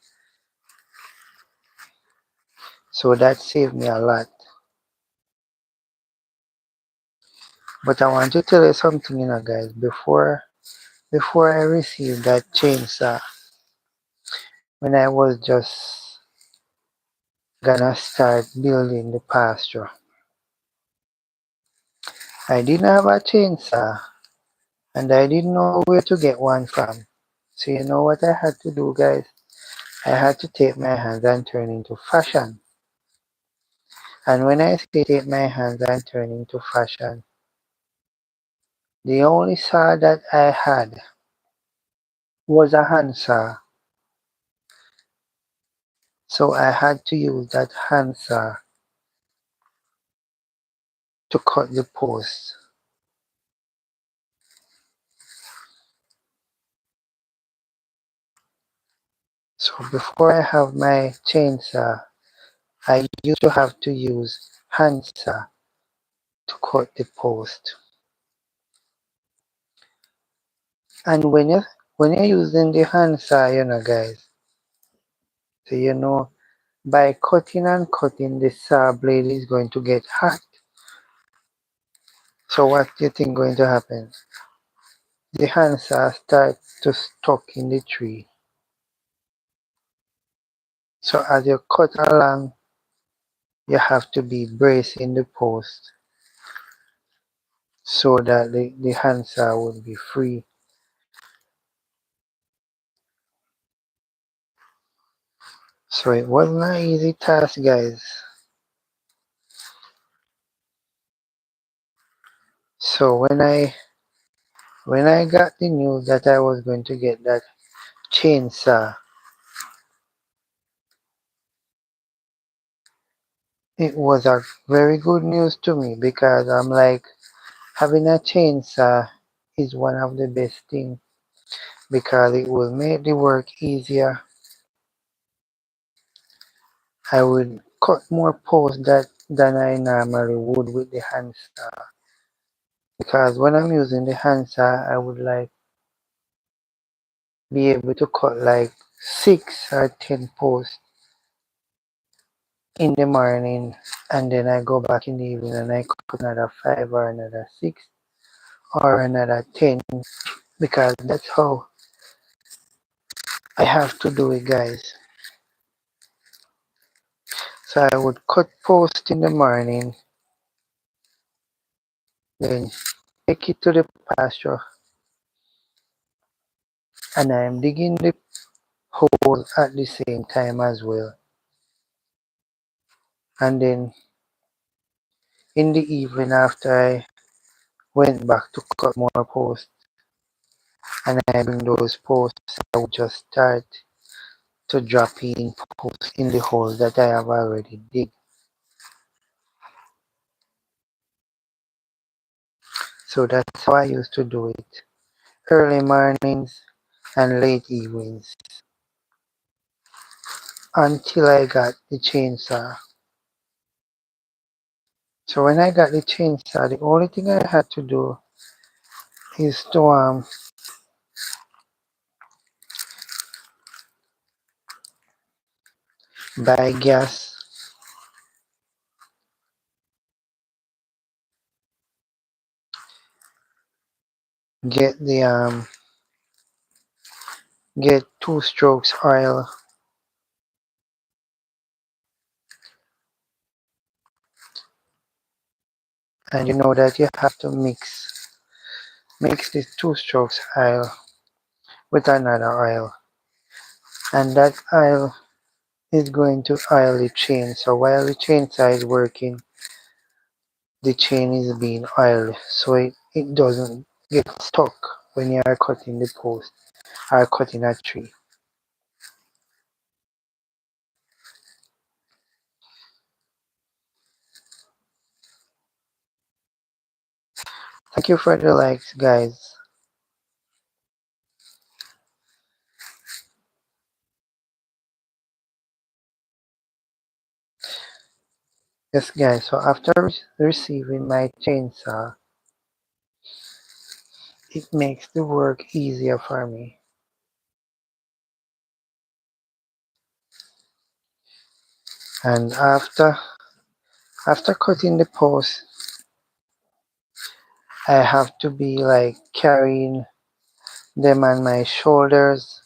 So that saved me a lot. But I want to tell you something, guys. Before I received that chainsaw, when I was just gonna start building the pasture, I didn't have a chainsaw and I didn't know where to get one from. So you know what I had to do, guys? I had to take my hands and turn into fashion. And when I say take my hands and turn into fashion, the only saw that I had was a handsaw. So I had to use that handsaw to cut the post. So before I have my chainsaw, I used to have to use handsaw to cut the post. And when you're using the handsaw, guys, so by cutting and cutting, the saw blade is going to get hot. So what do you think going to happen? The handsaw starts to stuck in the tree. So as you cut along, you have to be bracing the post so that the handsaw would be free. So it wasn't an easy task, guys. So when I got the news that I was going to get that chainsaw, it was a very good news to me because I'm like, having a chainsaw is one of the best things because it will make the work easier. I would cut more posts than I normally would with the handsaw because when I'm using the handsaw, I would like be able to cut like 6 or 10 posts in the morning, and then I go back in the evening and I cut another 5 or another 6 or another 10 because that's how I have to do it, guys. So I would cut post in the morning, then take it to the pasture, and I'm digging the hole at the same time as well. And then in the evening after I went back to cut more posts and I bring those posts, I would just start to drop in posts in the hole that I have already dig. So that's how I used to do it. Early mornings and late evenings until I got the chainsaw. So when I got the chainsaw, the only thing I had to do is to buy gas, get the get 2 strokes oil, and you know that you have to mix this 2 strokes oil with another oil, and that oil is going to oil the chain. So while the chainsaw is working, the chain is being oiled so it doesn't get stuck when you are cutting the post or cutting a tree. Thank you for the likes, guys. Yes, guys, so after receiving my chainsaw, it makes the work easier for me. And after cutting the post, I have to be like carrying them on my shoulders.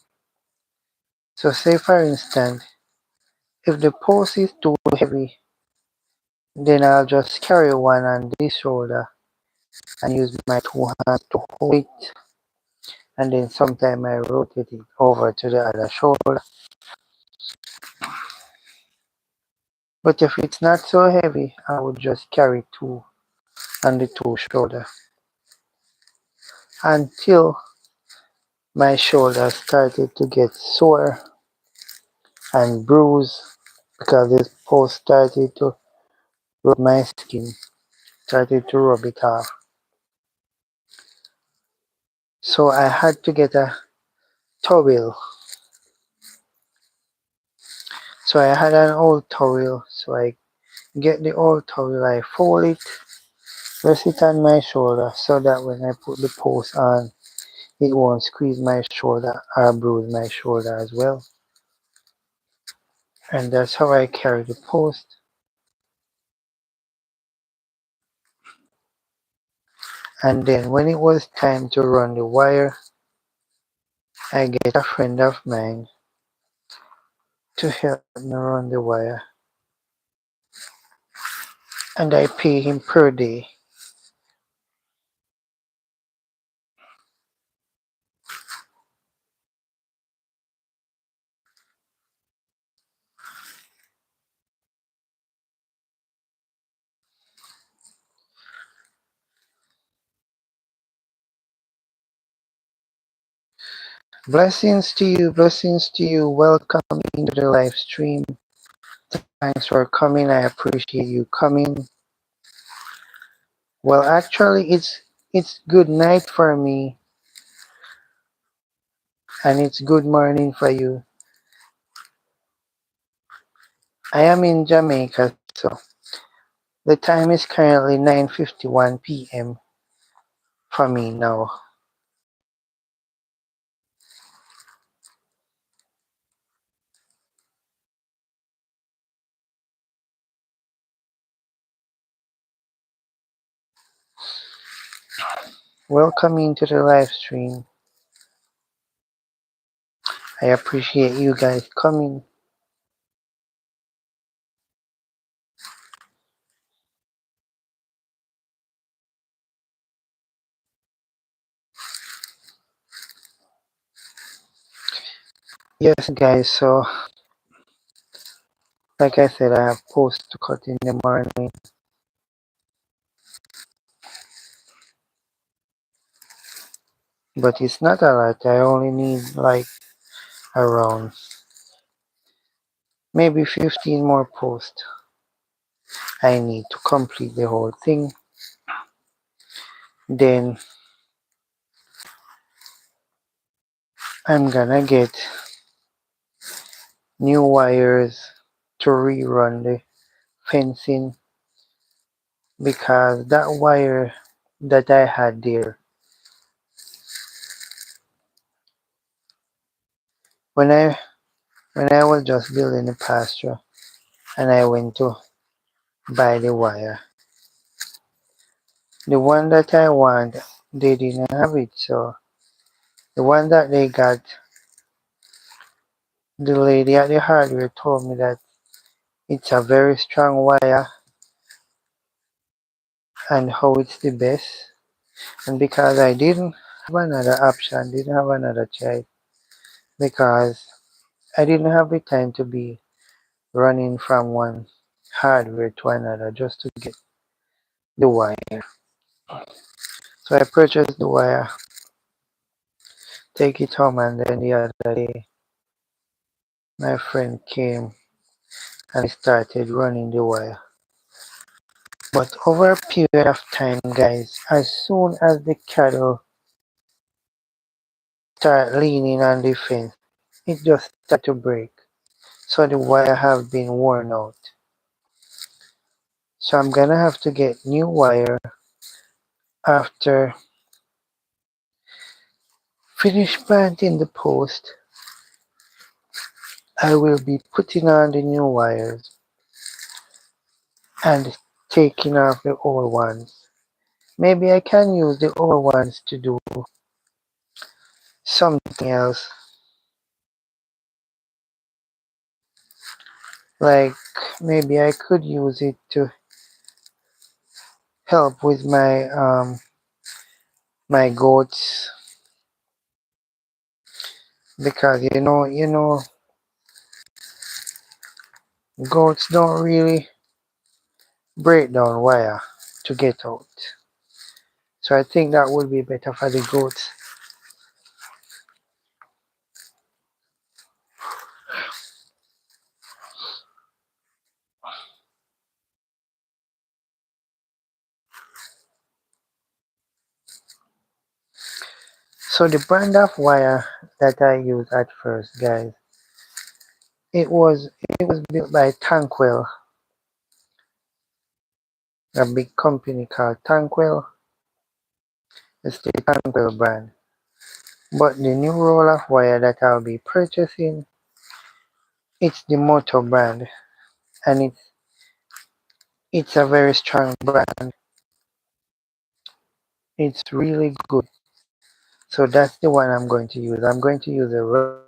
So say for instance, if the post is too heavy, then I'll just carry one on this shoulder and use my 2 hands to hold it, and then sometimes I rotate it over to the other shoulder. But if it's not so heavy, I would just carry two on the 2 shoulder until my shoulder started to get sore and bruised because this post started to rub my skin, started to rub it off. So I had to get a towel. So I had an old towel, so I get the old towel, I fold it, rest it on my shoulder so that when I put the post on, it won't squeeze my shoulder or bruise my shoulder as well. And that's how I carry the post. And then when it was time to run the wire, I get a friend of mine to help me run the wire. And I pay him per day. Blessings to you, blessings to you. Welcome into the live stream. Thanks for coming. I appreciate you coming. Well, actually, it's good night for me, and it's good morning for you. I am in Jamaica, so the time is currently 9:51 p.m. for me now. Welcome into the live stream. I appreciate you guys coming. Yes, guys, so like I said, I have post to cut in the morning, but it's not a lot. I only need like around maybe 15 more posts. I need to complete the whole thing. Then I'm gonna get new wires to rerun the fencing because that wire that I had there, when I when I was just building the pasture and I went to buy the wire, the one that I want, they didn't have it. So the one that they got, the lady at the hardware told me that it's a very strong wire and how it's the best. And because I didn't have another option, didn't have another choice, because I didn't have the time to be running from one hardware to another just to get the wire. So I purchased the wire, take it home, and then the other day my friend came and I started running the wire. But over a period of time, guys, as soon as the cattle start leaning on the fence, it just start to break. So the wire have been worn out. So I'm gonna have to get new wire after finish planting the post. I will be putting on the new wires and taking off the old ones. Maybe I can use the old ones to do something else. Like maybe I could use it to help with my goats because you know goats don't really break down wire to get out. So I think that would be better for the goats. So the brand of wire that I used at first, guys, it was built by Tankwell, a big company called Tankwell. It's the Tankwell brand. But the new roll of wire that I'll be purchasing, it's the Moto brand, and it's a very strong brand. It's really good. So that's the one I'm going to use. I'm going to use a.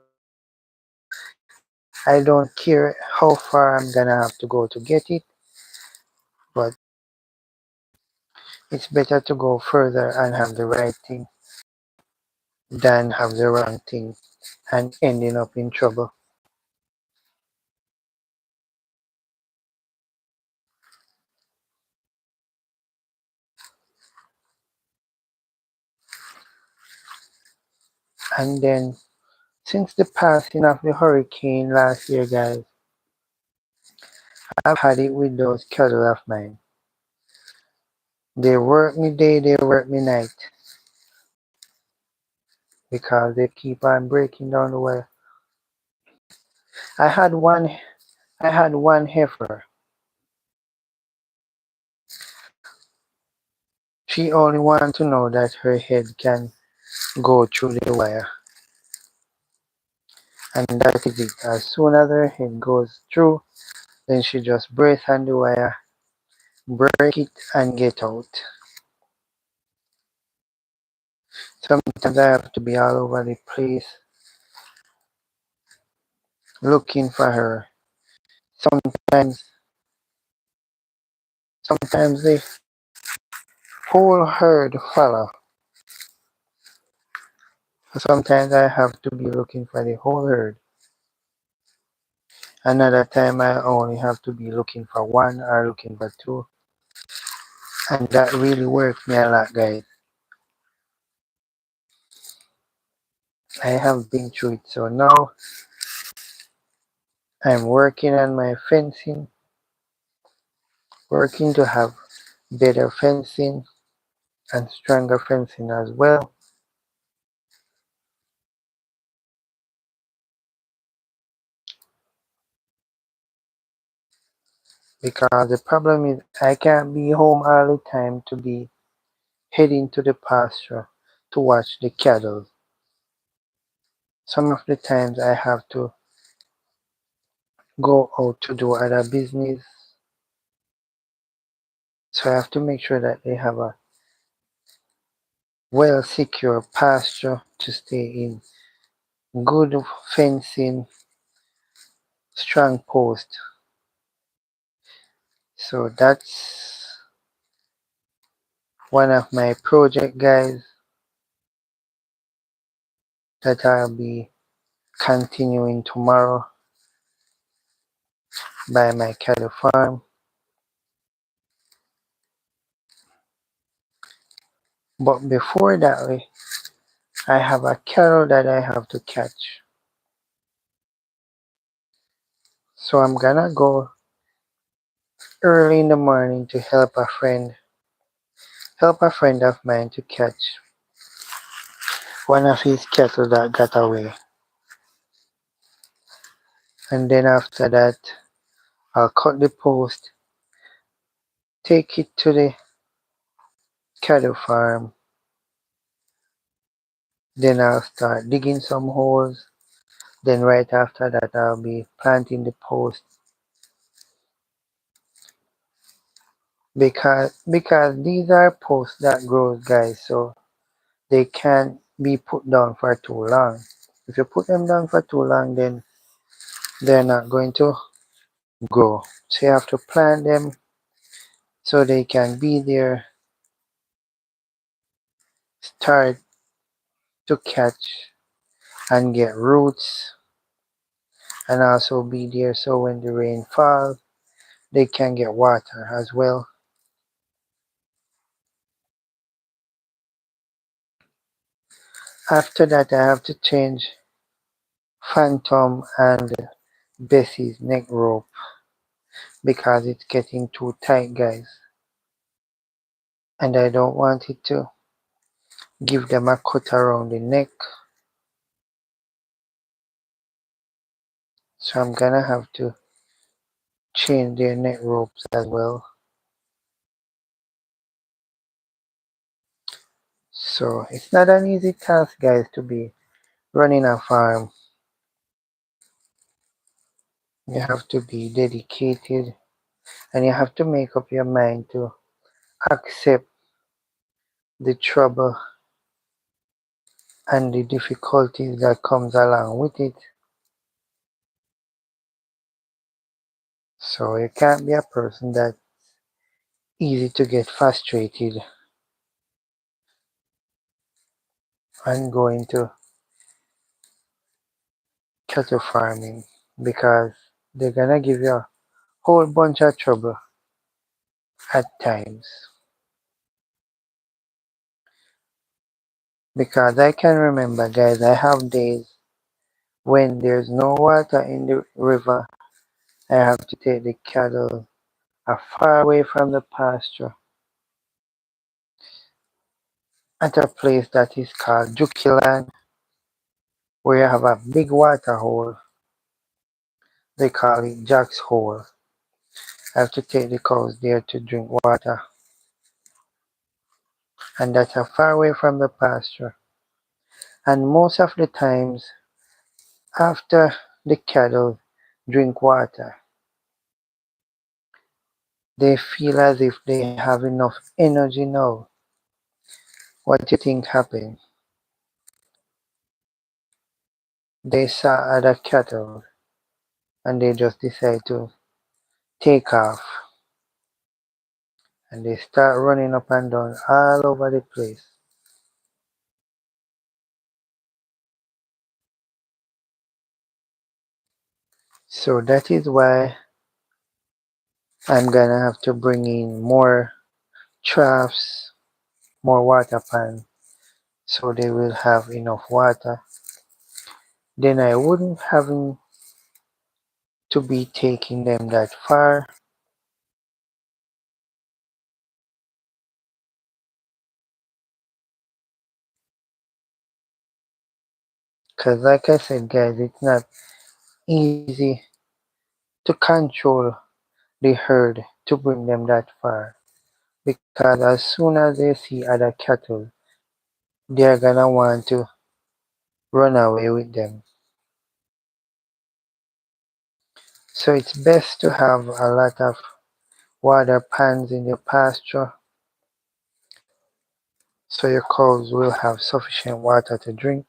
I don't care how far I'm gonna have to go to get it, but it's better to go further and have the right thing than have the wrong thing and ending up in trouble. And then, since the passing of the hurricane last year, guys, I've had it with those cattle of mine. They work me day, they work me night because they keep on breaking down the wire. I had one I had one heifer. She only wanted to know that her head can go through the wire. And that is it. As soon as her head goes through, then she just brace on the wire, break it and get out. Sometimes I have to be all over the place looking for her. Sometimes sometimes the whole herd follow. Sometimes I have to be looking for the whole herd. Another time I only have to be looking for one or looking for two. And that really worked me a lot, guys. I have been through it. So now I'm working on my fencing, working to have better fencing and stronger fencing as well. Because the problem is I can't be home all the time to be heading to the pasture to watch the cattle. Some of the times I have to go out to do other business. So I have to make sure that they have a well secure pasture to stay in, good fencing, strong post. So that's one of my project, guys, that I'll be continuing tomorrow by my cattle farm. But before that, I have a cattle that I have to catch. So I'm gonna go early in the morning to help a friend of mine to catch one of his cattle that got away. And then after that, I'll cut the post, take it to the cattle farm. Then I'll start digging some holes. Then right after that, I'll be planting the post because these are posts that grows, guys. So they can't be put down for too long. If you put them down for too long, then they're not going to grow. So you have to plant them so they can be there, start to catch and get roots, and also be there so when the rain falls, they can get water as well. After that, I have to change Phantom and Bessie's neck rope because it's getting too tight, guys. And I don't want it to give them a cut around the neck. So I'm gonna have to change their neck ropes as well. So it's not an easy task, guys, to be running a farm. You have to be dedicated and you have to make up your mind to accept the trouble and the difficulties that comes along with it. So you can't be a person that's easy to get frustrated and go into cattle farming because they're gonna give you a whole bunch of trouble at times. Because I can remember, guys, I have days when there's no water in the river. I have to take the cattle far away from the pasture at a place that is called Jukiland, where you have a big water hole. They call it Jack's Hole. I have to take the cows there to drink water, and that's far away from the pasture. And most of the times, after the cattle drink water, they feel as if they have enough energy now. What do you think happened? They saw other cattle and they just decide to take off and they start running up and down all over the place. So that is why I'm gonna have to bring in more troughs, more water pan, so they will have enough water. Then I wouldn't having to be taking them that far. Cause like I said guys, it's not easy to control the herd to bring them that far. Because as soon as they see other cattle, they're gonna want to run away with them. So it's best to have a lot of water pans in your pasture so your cows will have sufficient water to drink.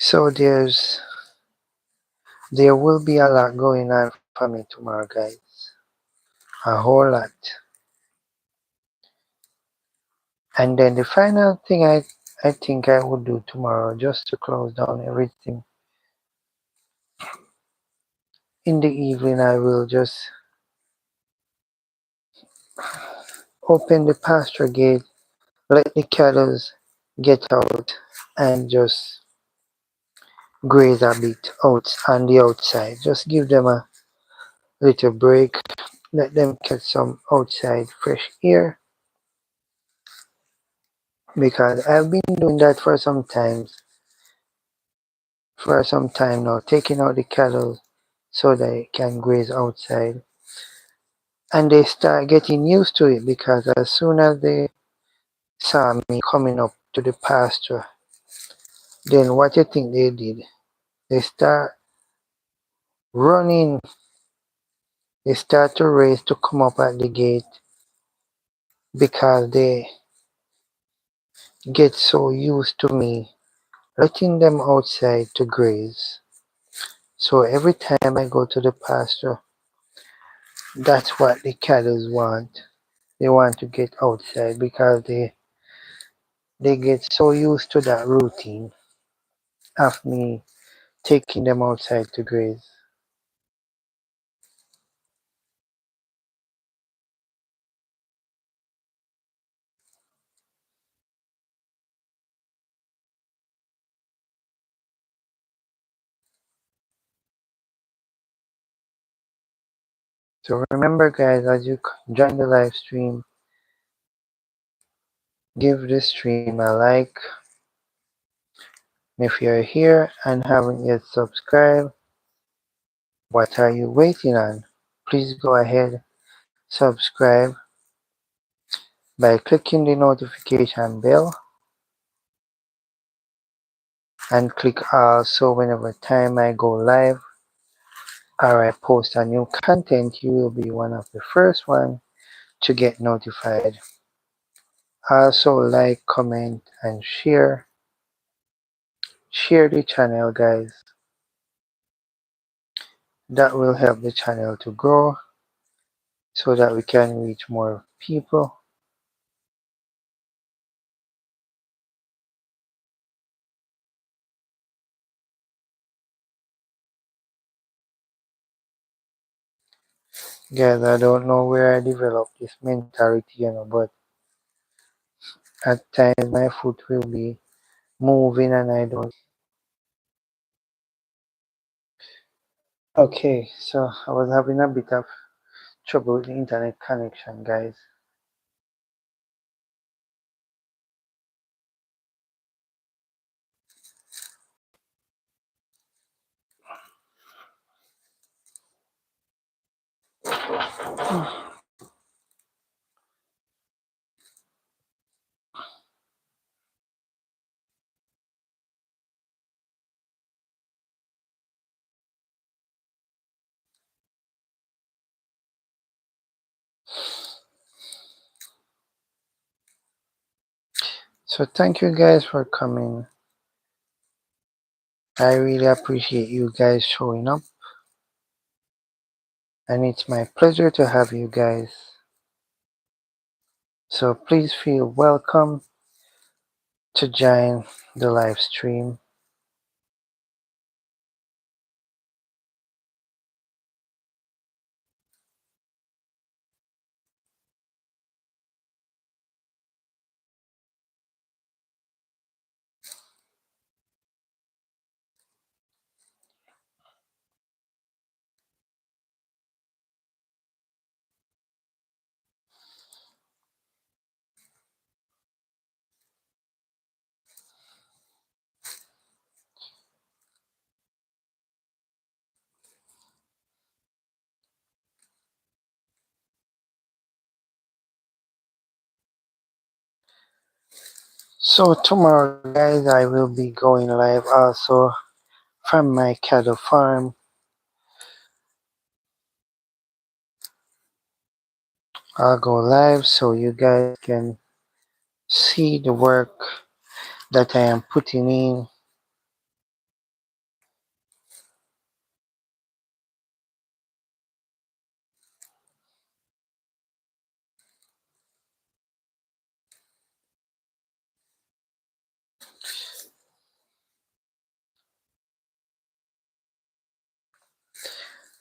So there will be a lot going on for me tomorrow guys. A whole lot. And then the final thing I think I would do tomorrow just to close down everything. In the evening I will just open the pasture gate, let the cattle get out and just graze a bit out on the outside. Just give them a little break, let them get some outside fresh air because I've been doing that for some time now, taking out the cattle so they can graze outside. And they start getting used to it because as soon as they saw me coming up to the pasture, then what you think they did? They start running, they start to race to come up at the gate because they get so used to me letting them outside to graze. So every time I go to the pasture, that's what the cattle want. They want to get outside because they get so used to that routine of me taking them outside to graze. So remember guys, as you join the live stream, give the stream a like. If you're here and haven't yet subscribed, what are you waiting on? Please go ahead, subscribe by clicking the notification bell and click all so whenever time I go live or I post a new content, you will be one of the first one to get notified. Also like, comment and share. Share the channel guys. That will help the channel to grow so that we can reach more people. Guys, I don't know where I developed this mentality, but at times my foot will be moving and I don't. Okay, so I was having a bit of trouble with the internet connection, guys. So thank you guys for coming. I really appreciate you guys showing up. And it's my pleasure to have you guys. So please feel welcome to join the live stream. So tomorrow, guys, I will be going live also from my cattle farm. I'll go live so you guys can see the work that I am putting in.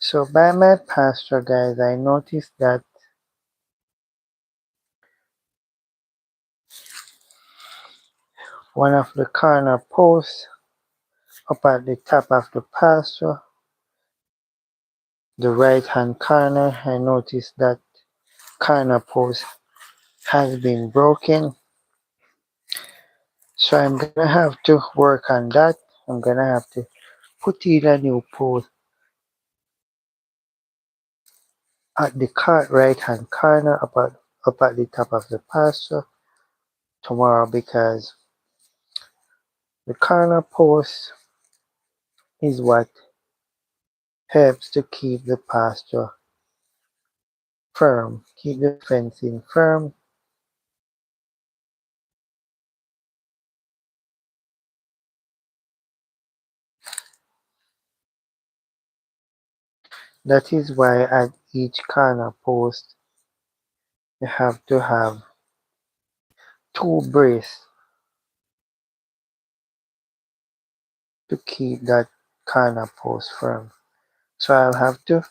So by my pasture, guys, I noticed that one of the corner posts up at the top of the pasture, the right hand corner, I noticed that corner post has been broken. So I'm gonna have to work on that. I'm gonna have to put in a new post at the right hand corner up at the top of the pasture tomorrow, because the corner post is what helps to keep the pasture firm, keep the fencing firm. That is why at each corner post you have to have two braces to keep that corner post firm. So I'll have to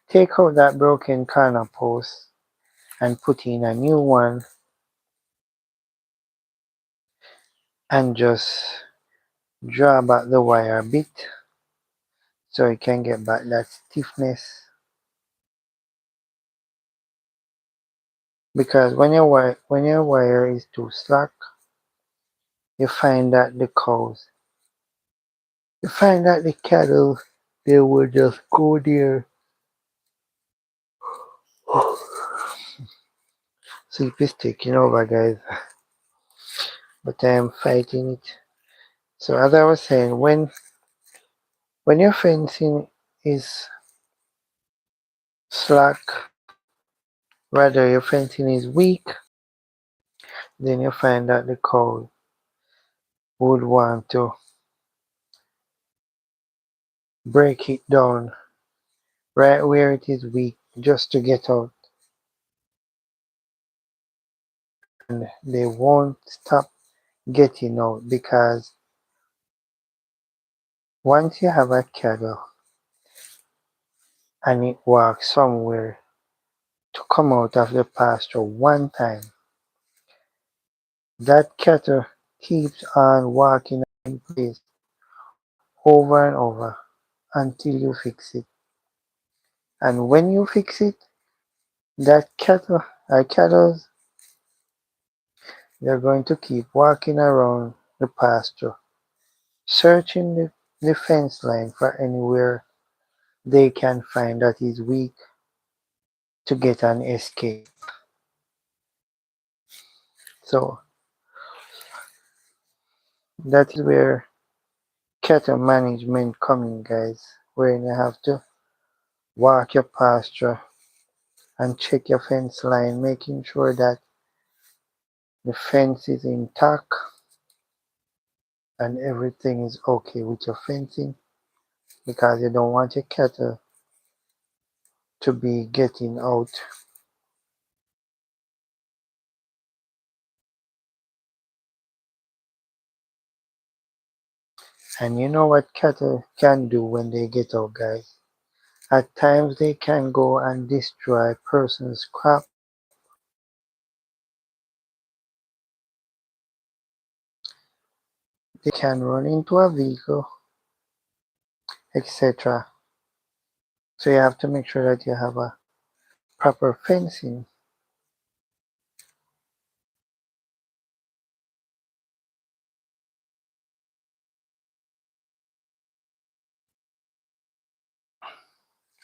take out that broken corner post and put in a new one and just draw back the wire a bit so you can get back that stiffness. Because when your wire is too slack, you find that the cattle, they will just go there. Sleep is taking over, guys, but I am fighting it. So as I was saying, when your fencing is slack, rather your fencing is weak, then you find that the cow would want to break it down right where it is weak just to get out, and they won't stop getting out, because once you have a cattle and it walks somewhere to come out of the pasture one time, that cattle keeps on walking in place over and over until you fix it. And when you fix it, that cattle, they're going to keep walking around the pasture, searching the fence line for anywhere they can find that is weak to get an escape. So that is where cattle management come in, guys, where you have to walk your pasture and check your fence line, making sure that the fence is intact and everything is okay with your fencing, because you don't want your cattle to be getting out And you know what cattle can do when they get out, guys? At times they can go and destroy a person's crop. They can run into a vehicle, etc. So you have to make sure that you have a proper fencing.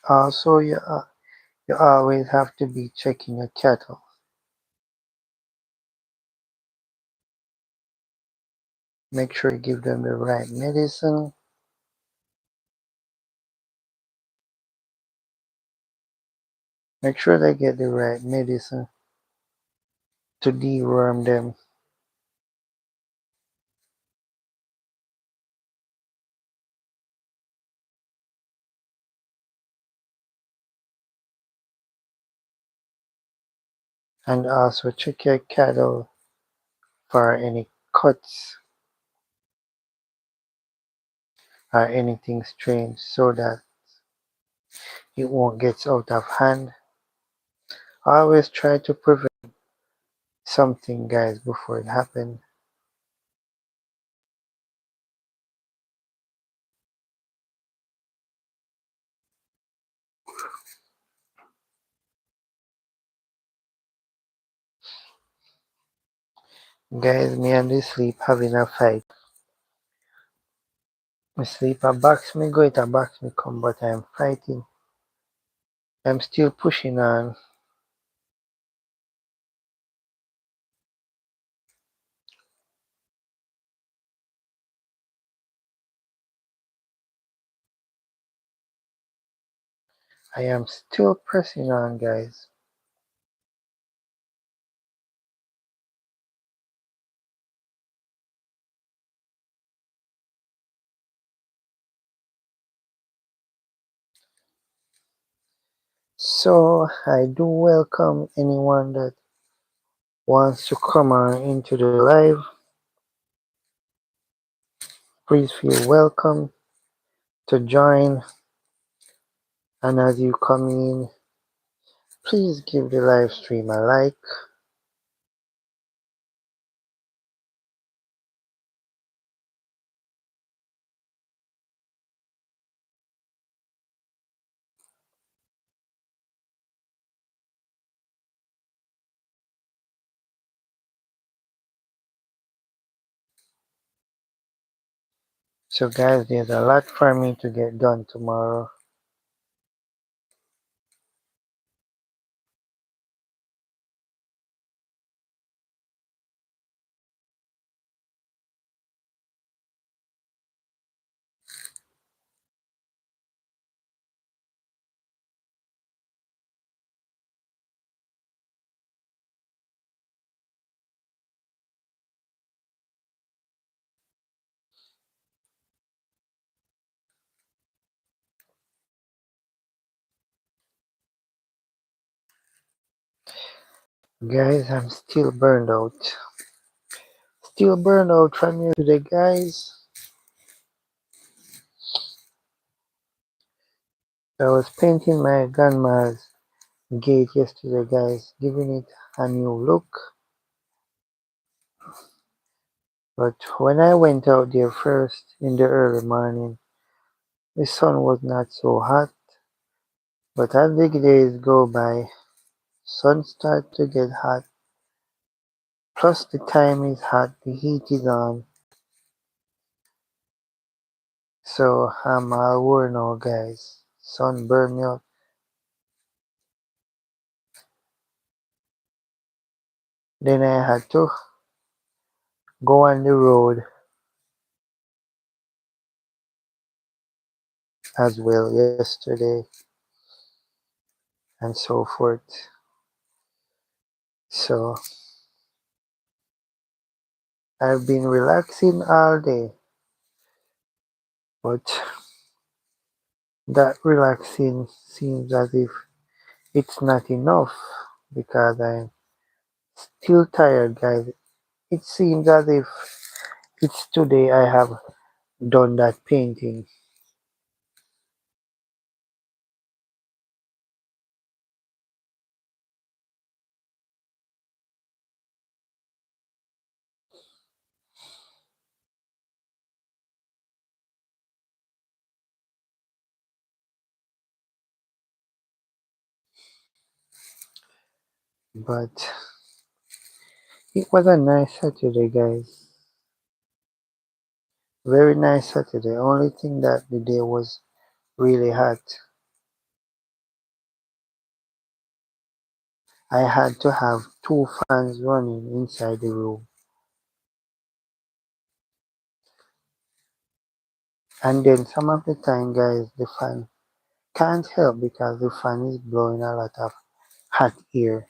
Also, you always have to be checking your cattle. Make sure you give them the right medicine. Make sure they get the right medicine to deworm them. And also check your cattle for any cuts or anything strange so that it won't get out of hand. Always try to prevent something, guys, before it happens. Guys, me and the sleep having a fight. Me sleep a box me go, it a box me come, but I'm fighting. I'm still pushing on. I am still pressing on, guys. So I do welcome anyone that wants to come on into the live. Please feel welcome to join. And as you come in, please give the live stream a like. So guys, there's a lot for me to get done tomorrow. Guys, I'm still burned out. Still burned out from yesterday, guys. I was painting my grandma's gate yesterday, guys, giving it a new look. But when I went out there first in the early morning, the sun was not so hot. But as the days go by, sun start to get hot. Plus the time is hot, the heat is on. So I'm all worn out, guys. Sun burned me up. Then I had to go on the road as well yesterday and so forth. So I've been relaxing all day, but that relaxing seems as if it's not enough because I'm still tired, guys. It seems as if it's today I have done that painting. But it was a nice Saturday, guys. Very nice Saturday. Only thing that the day was really hot. I had to have two fans running inside the room. And then some of the time, guys, the fan can't help because the fan is blowing a lot of hot air.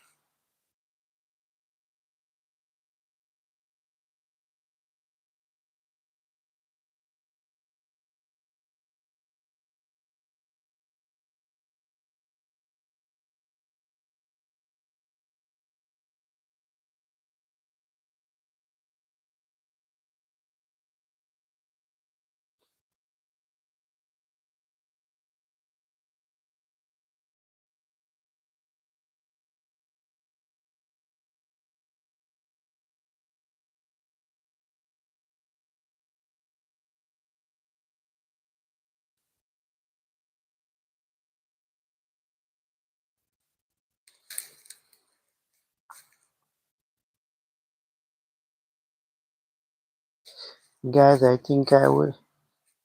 Guys, I think I will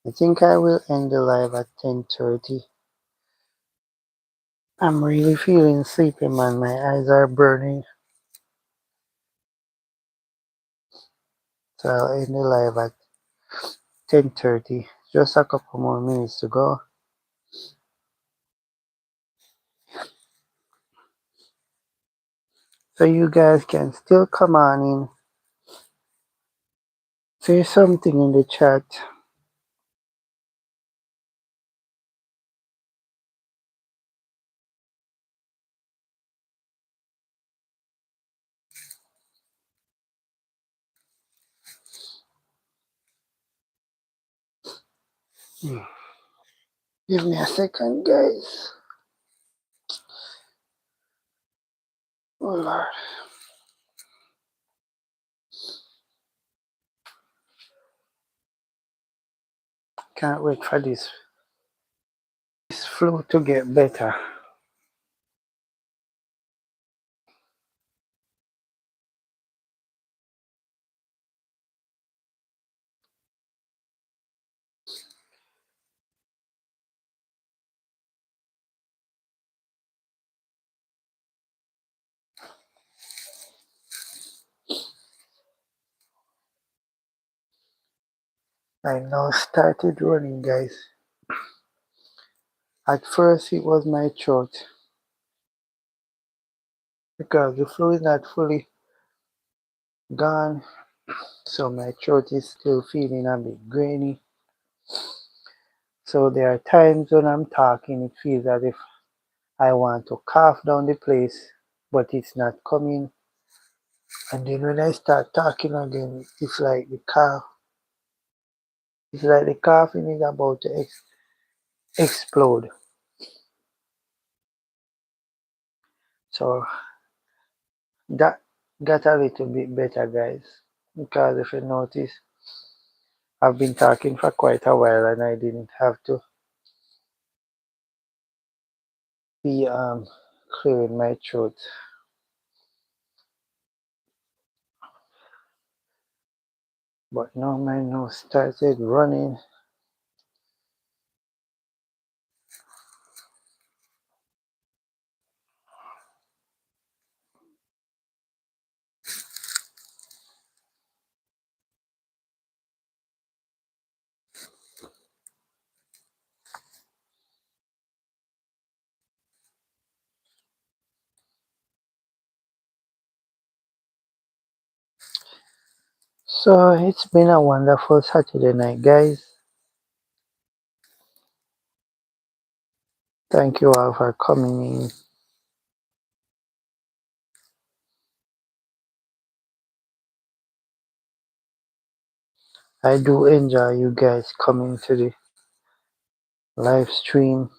end the live at 10:30. I'm really feeling sleepy, man. My eyes are burning. So I'll end the live at 10:30. Just a couple more minutes to go. So you guys can still come on in. Say something in the chat. Give me a second, guys. Oh Lord. Can't wait for this flu to get better. I now started running, guys. At first it was my throat because the flu is not fully gone, so my throat is still feeling a bit grainy. So there are times when I'm talking, it feels as if I want to cough down the place, but it's not coming. And then when I start talking again, it's like the coughing is about to explode. So that got a little bit better, guys, because if you notice, I've been talking for quite a while and I didn't have to be clearing my throat. But now my nose started running. So it's been a wonderful Saturday night, guys. Thank you all for coming in. I do enjoy you guys coming to the live stream.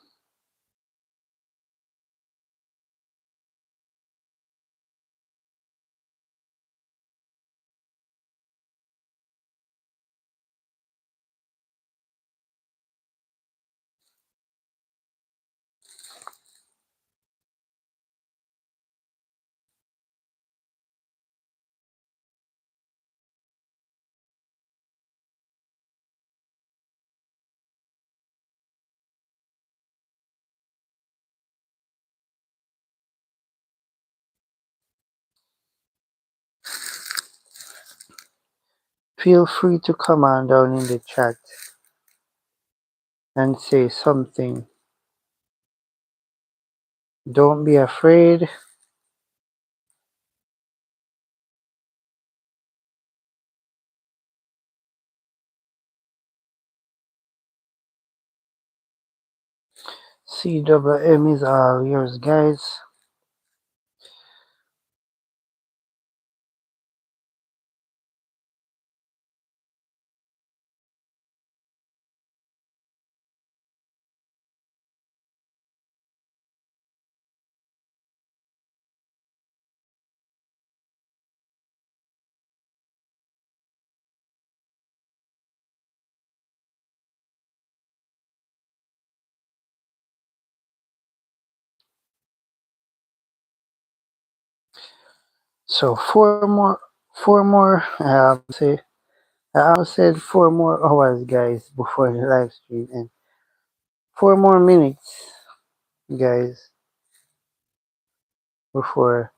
Feel free to come on down in the chat and say something. Don't be afraid. CWM is all yours, guys. So I almost said 4 more hours, guys, before the live stream, and 4 more minutes, guys, before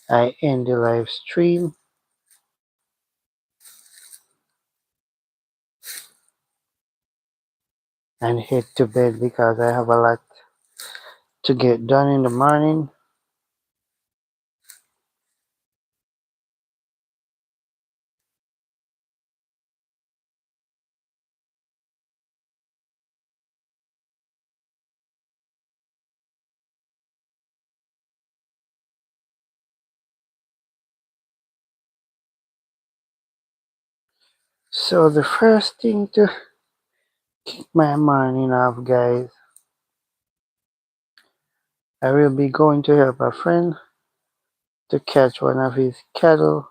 I end the live stream. And head to bed because I have a lot to get done in the morning. So the first thing to kick my morning off, guys, I will be going to help a friend to catch one of his cattle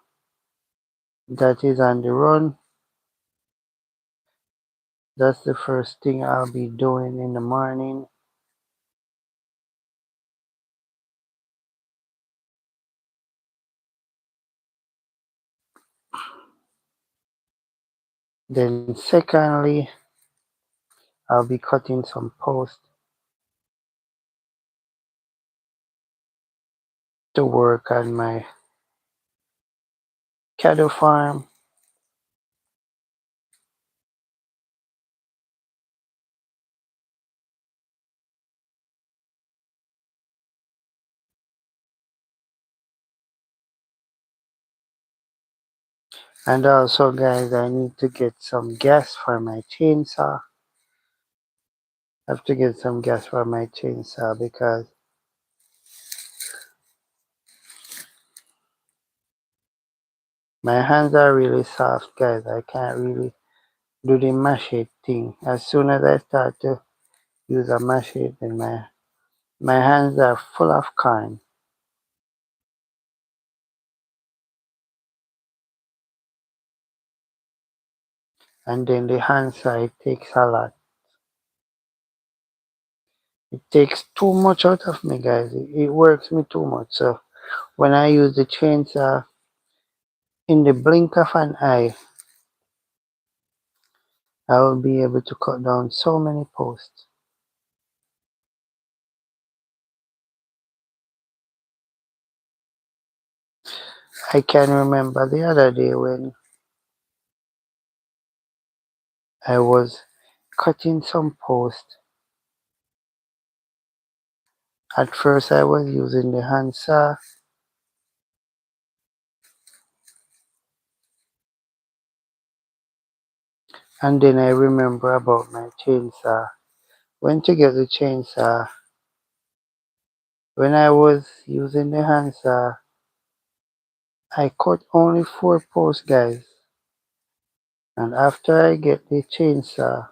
that is on the run. That's the first thing I'll be doing in the morning. Then secondly, I'll be cutting some posts to work on my cattle farm. And also, guys, I need to get some gas for my chainsaw. I have to get some gas for my chainsaw because my hands are really soft, guys. I can't really do the machete thing. As soon as I start to use a machete, then my hands are full of corn. And then the handsaw, it takes a lot. It takes too much out of me, guys. It works me too much. So when I use the chainsaw, in the blink of an eye, I will be able to cut down so many posts. I can remember the other day when I was cutting some posts. At first I was using the handsaw, and then I remember about my chainsaw. Went to get the chainsaw. When I was using the handsaw, I cut only 4 posts, guys. And after I get the chainsaw,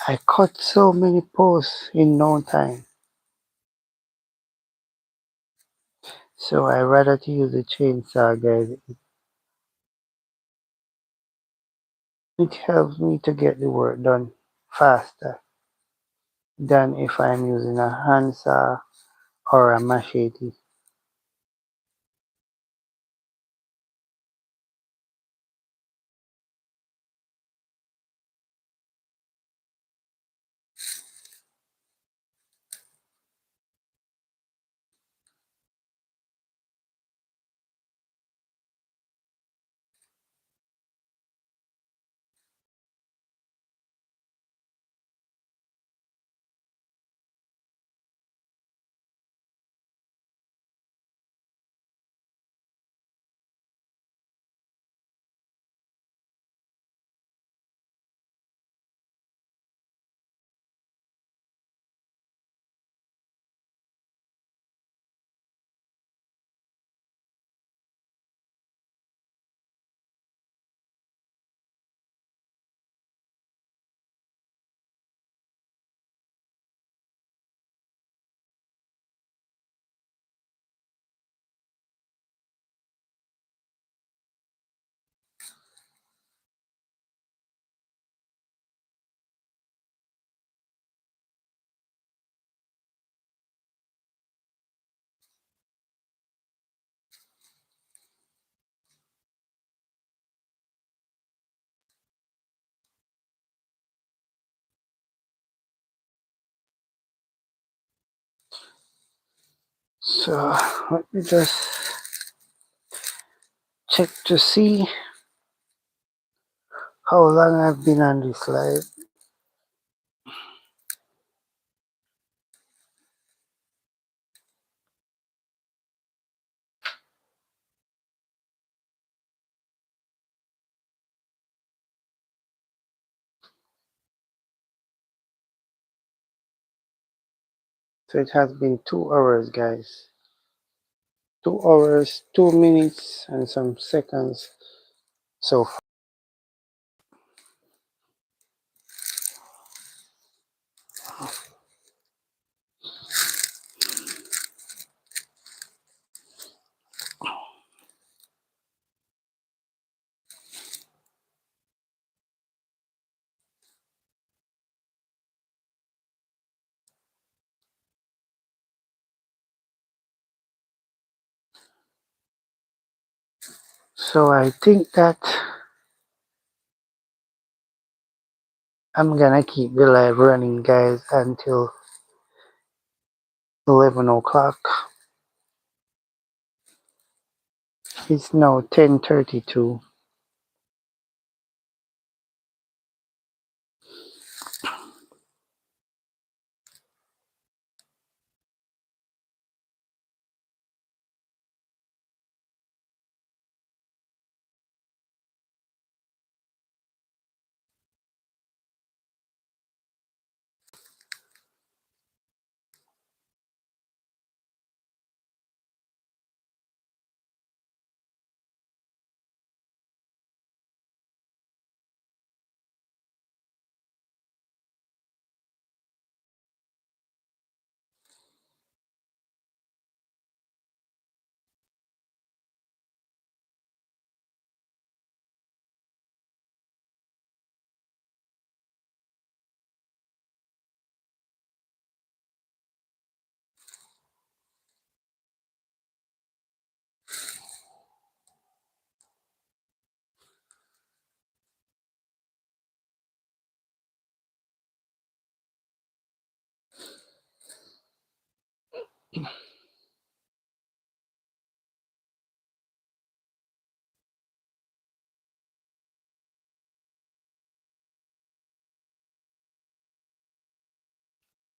I cut so many posts in no time. So I rather to use the chainsaw, guys. It helps me to get the work done faster than if I'm using a handsaw or a machete. So let me just check to see how long I've been on this live. So it has been 2 hours, guys. 2 hours, 2 minutes, and some seconds so far. So I think that I'm gonna keep the live running, guys, until 11 o'clock. It's now 10:32.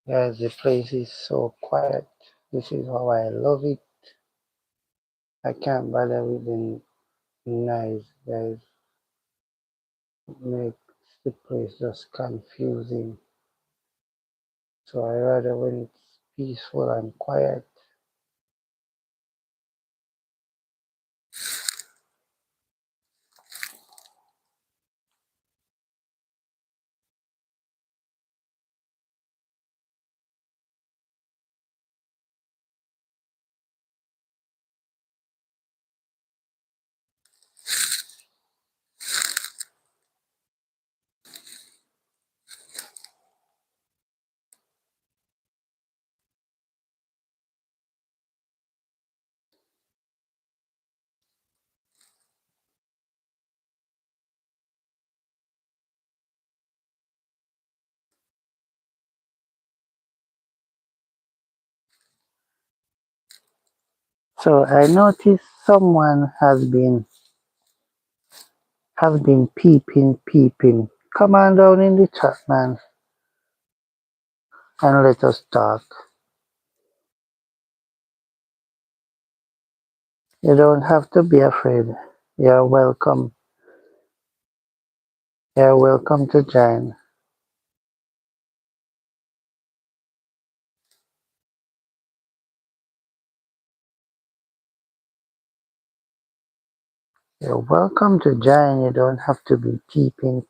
Guys, the place is so quiet. This is how I love it. I can't bother with the noise, guys. It makes the place just confusing. So I rather when it's peaceful and quiet. So I noticed someone has been peeping. Come on down in the chat, man, and let us talk. You don't have to be afraid. You're welcome. You're welcome to join. You're welcome to join. You don't have to be peeping.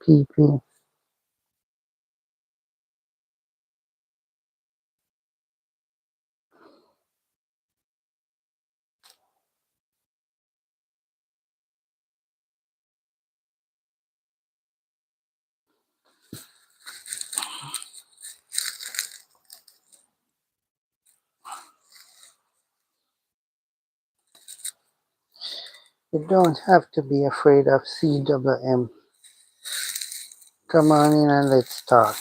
You don't have to be afraid of CWM. Come on in and let's talk.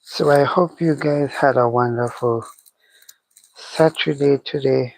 So I hope you guys had a wonderful Saturday today.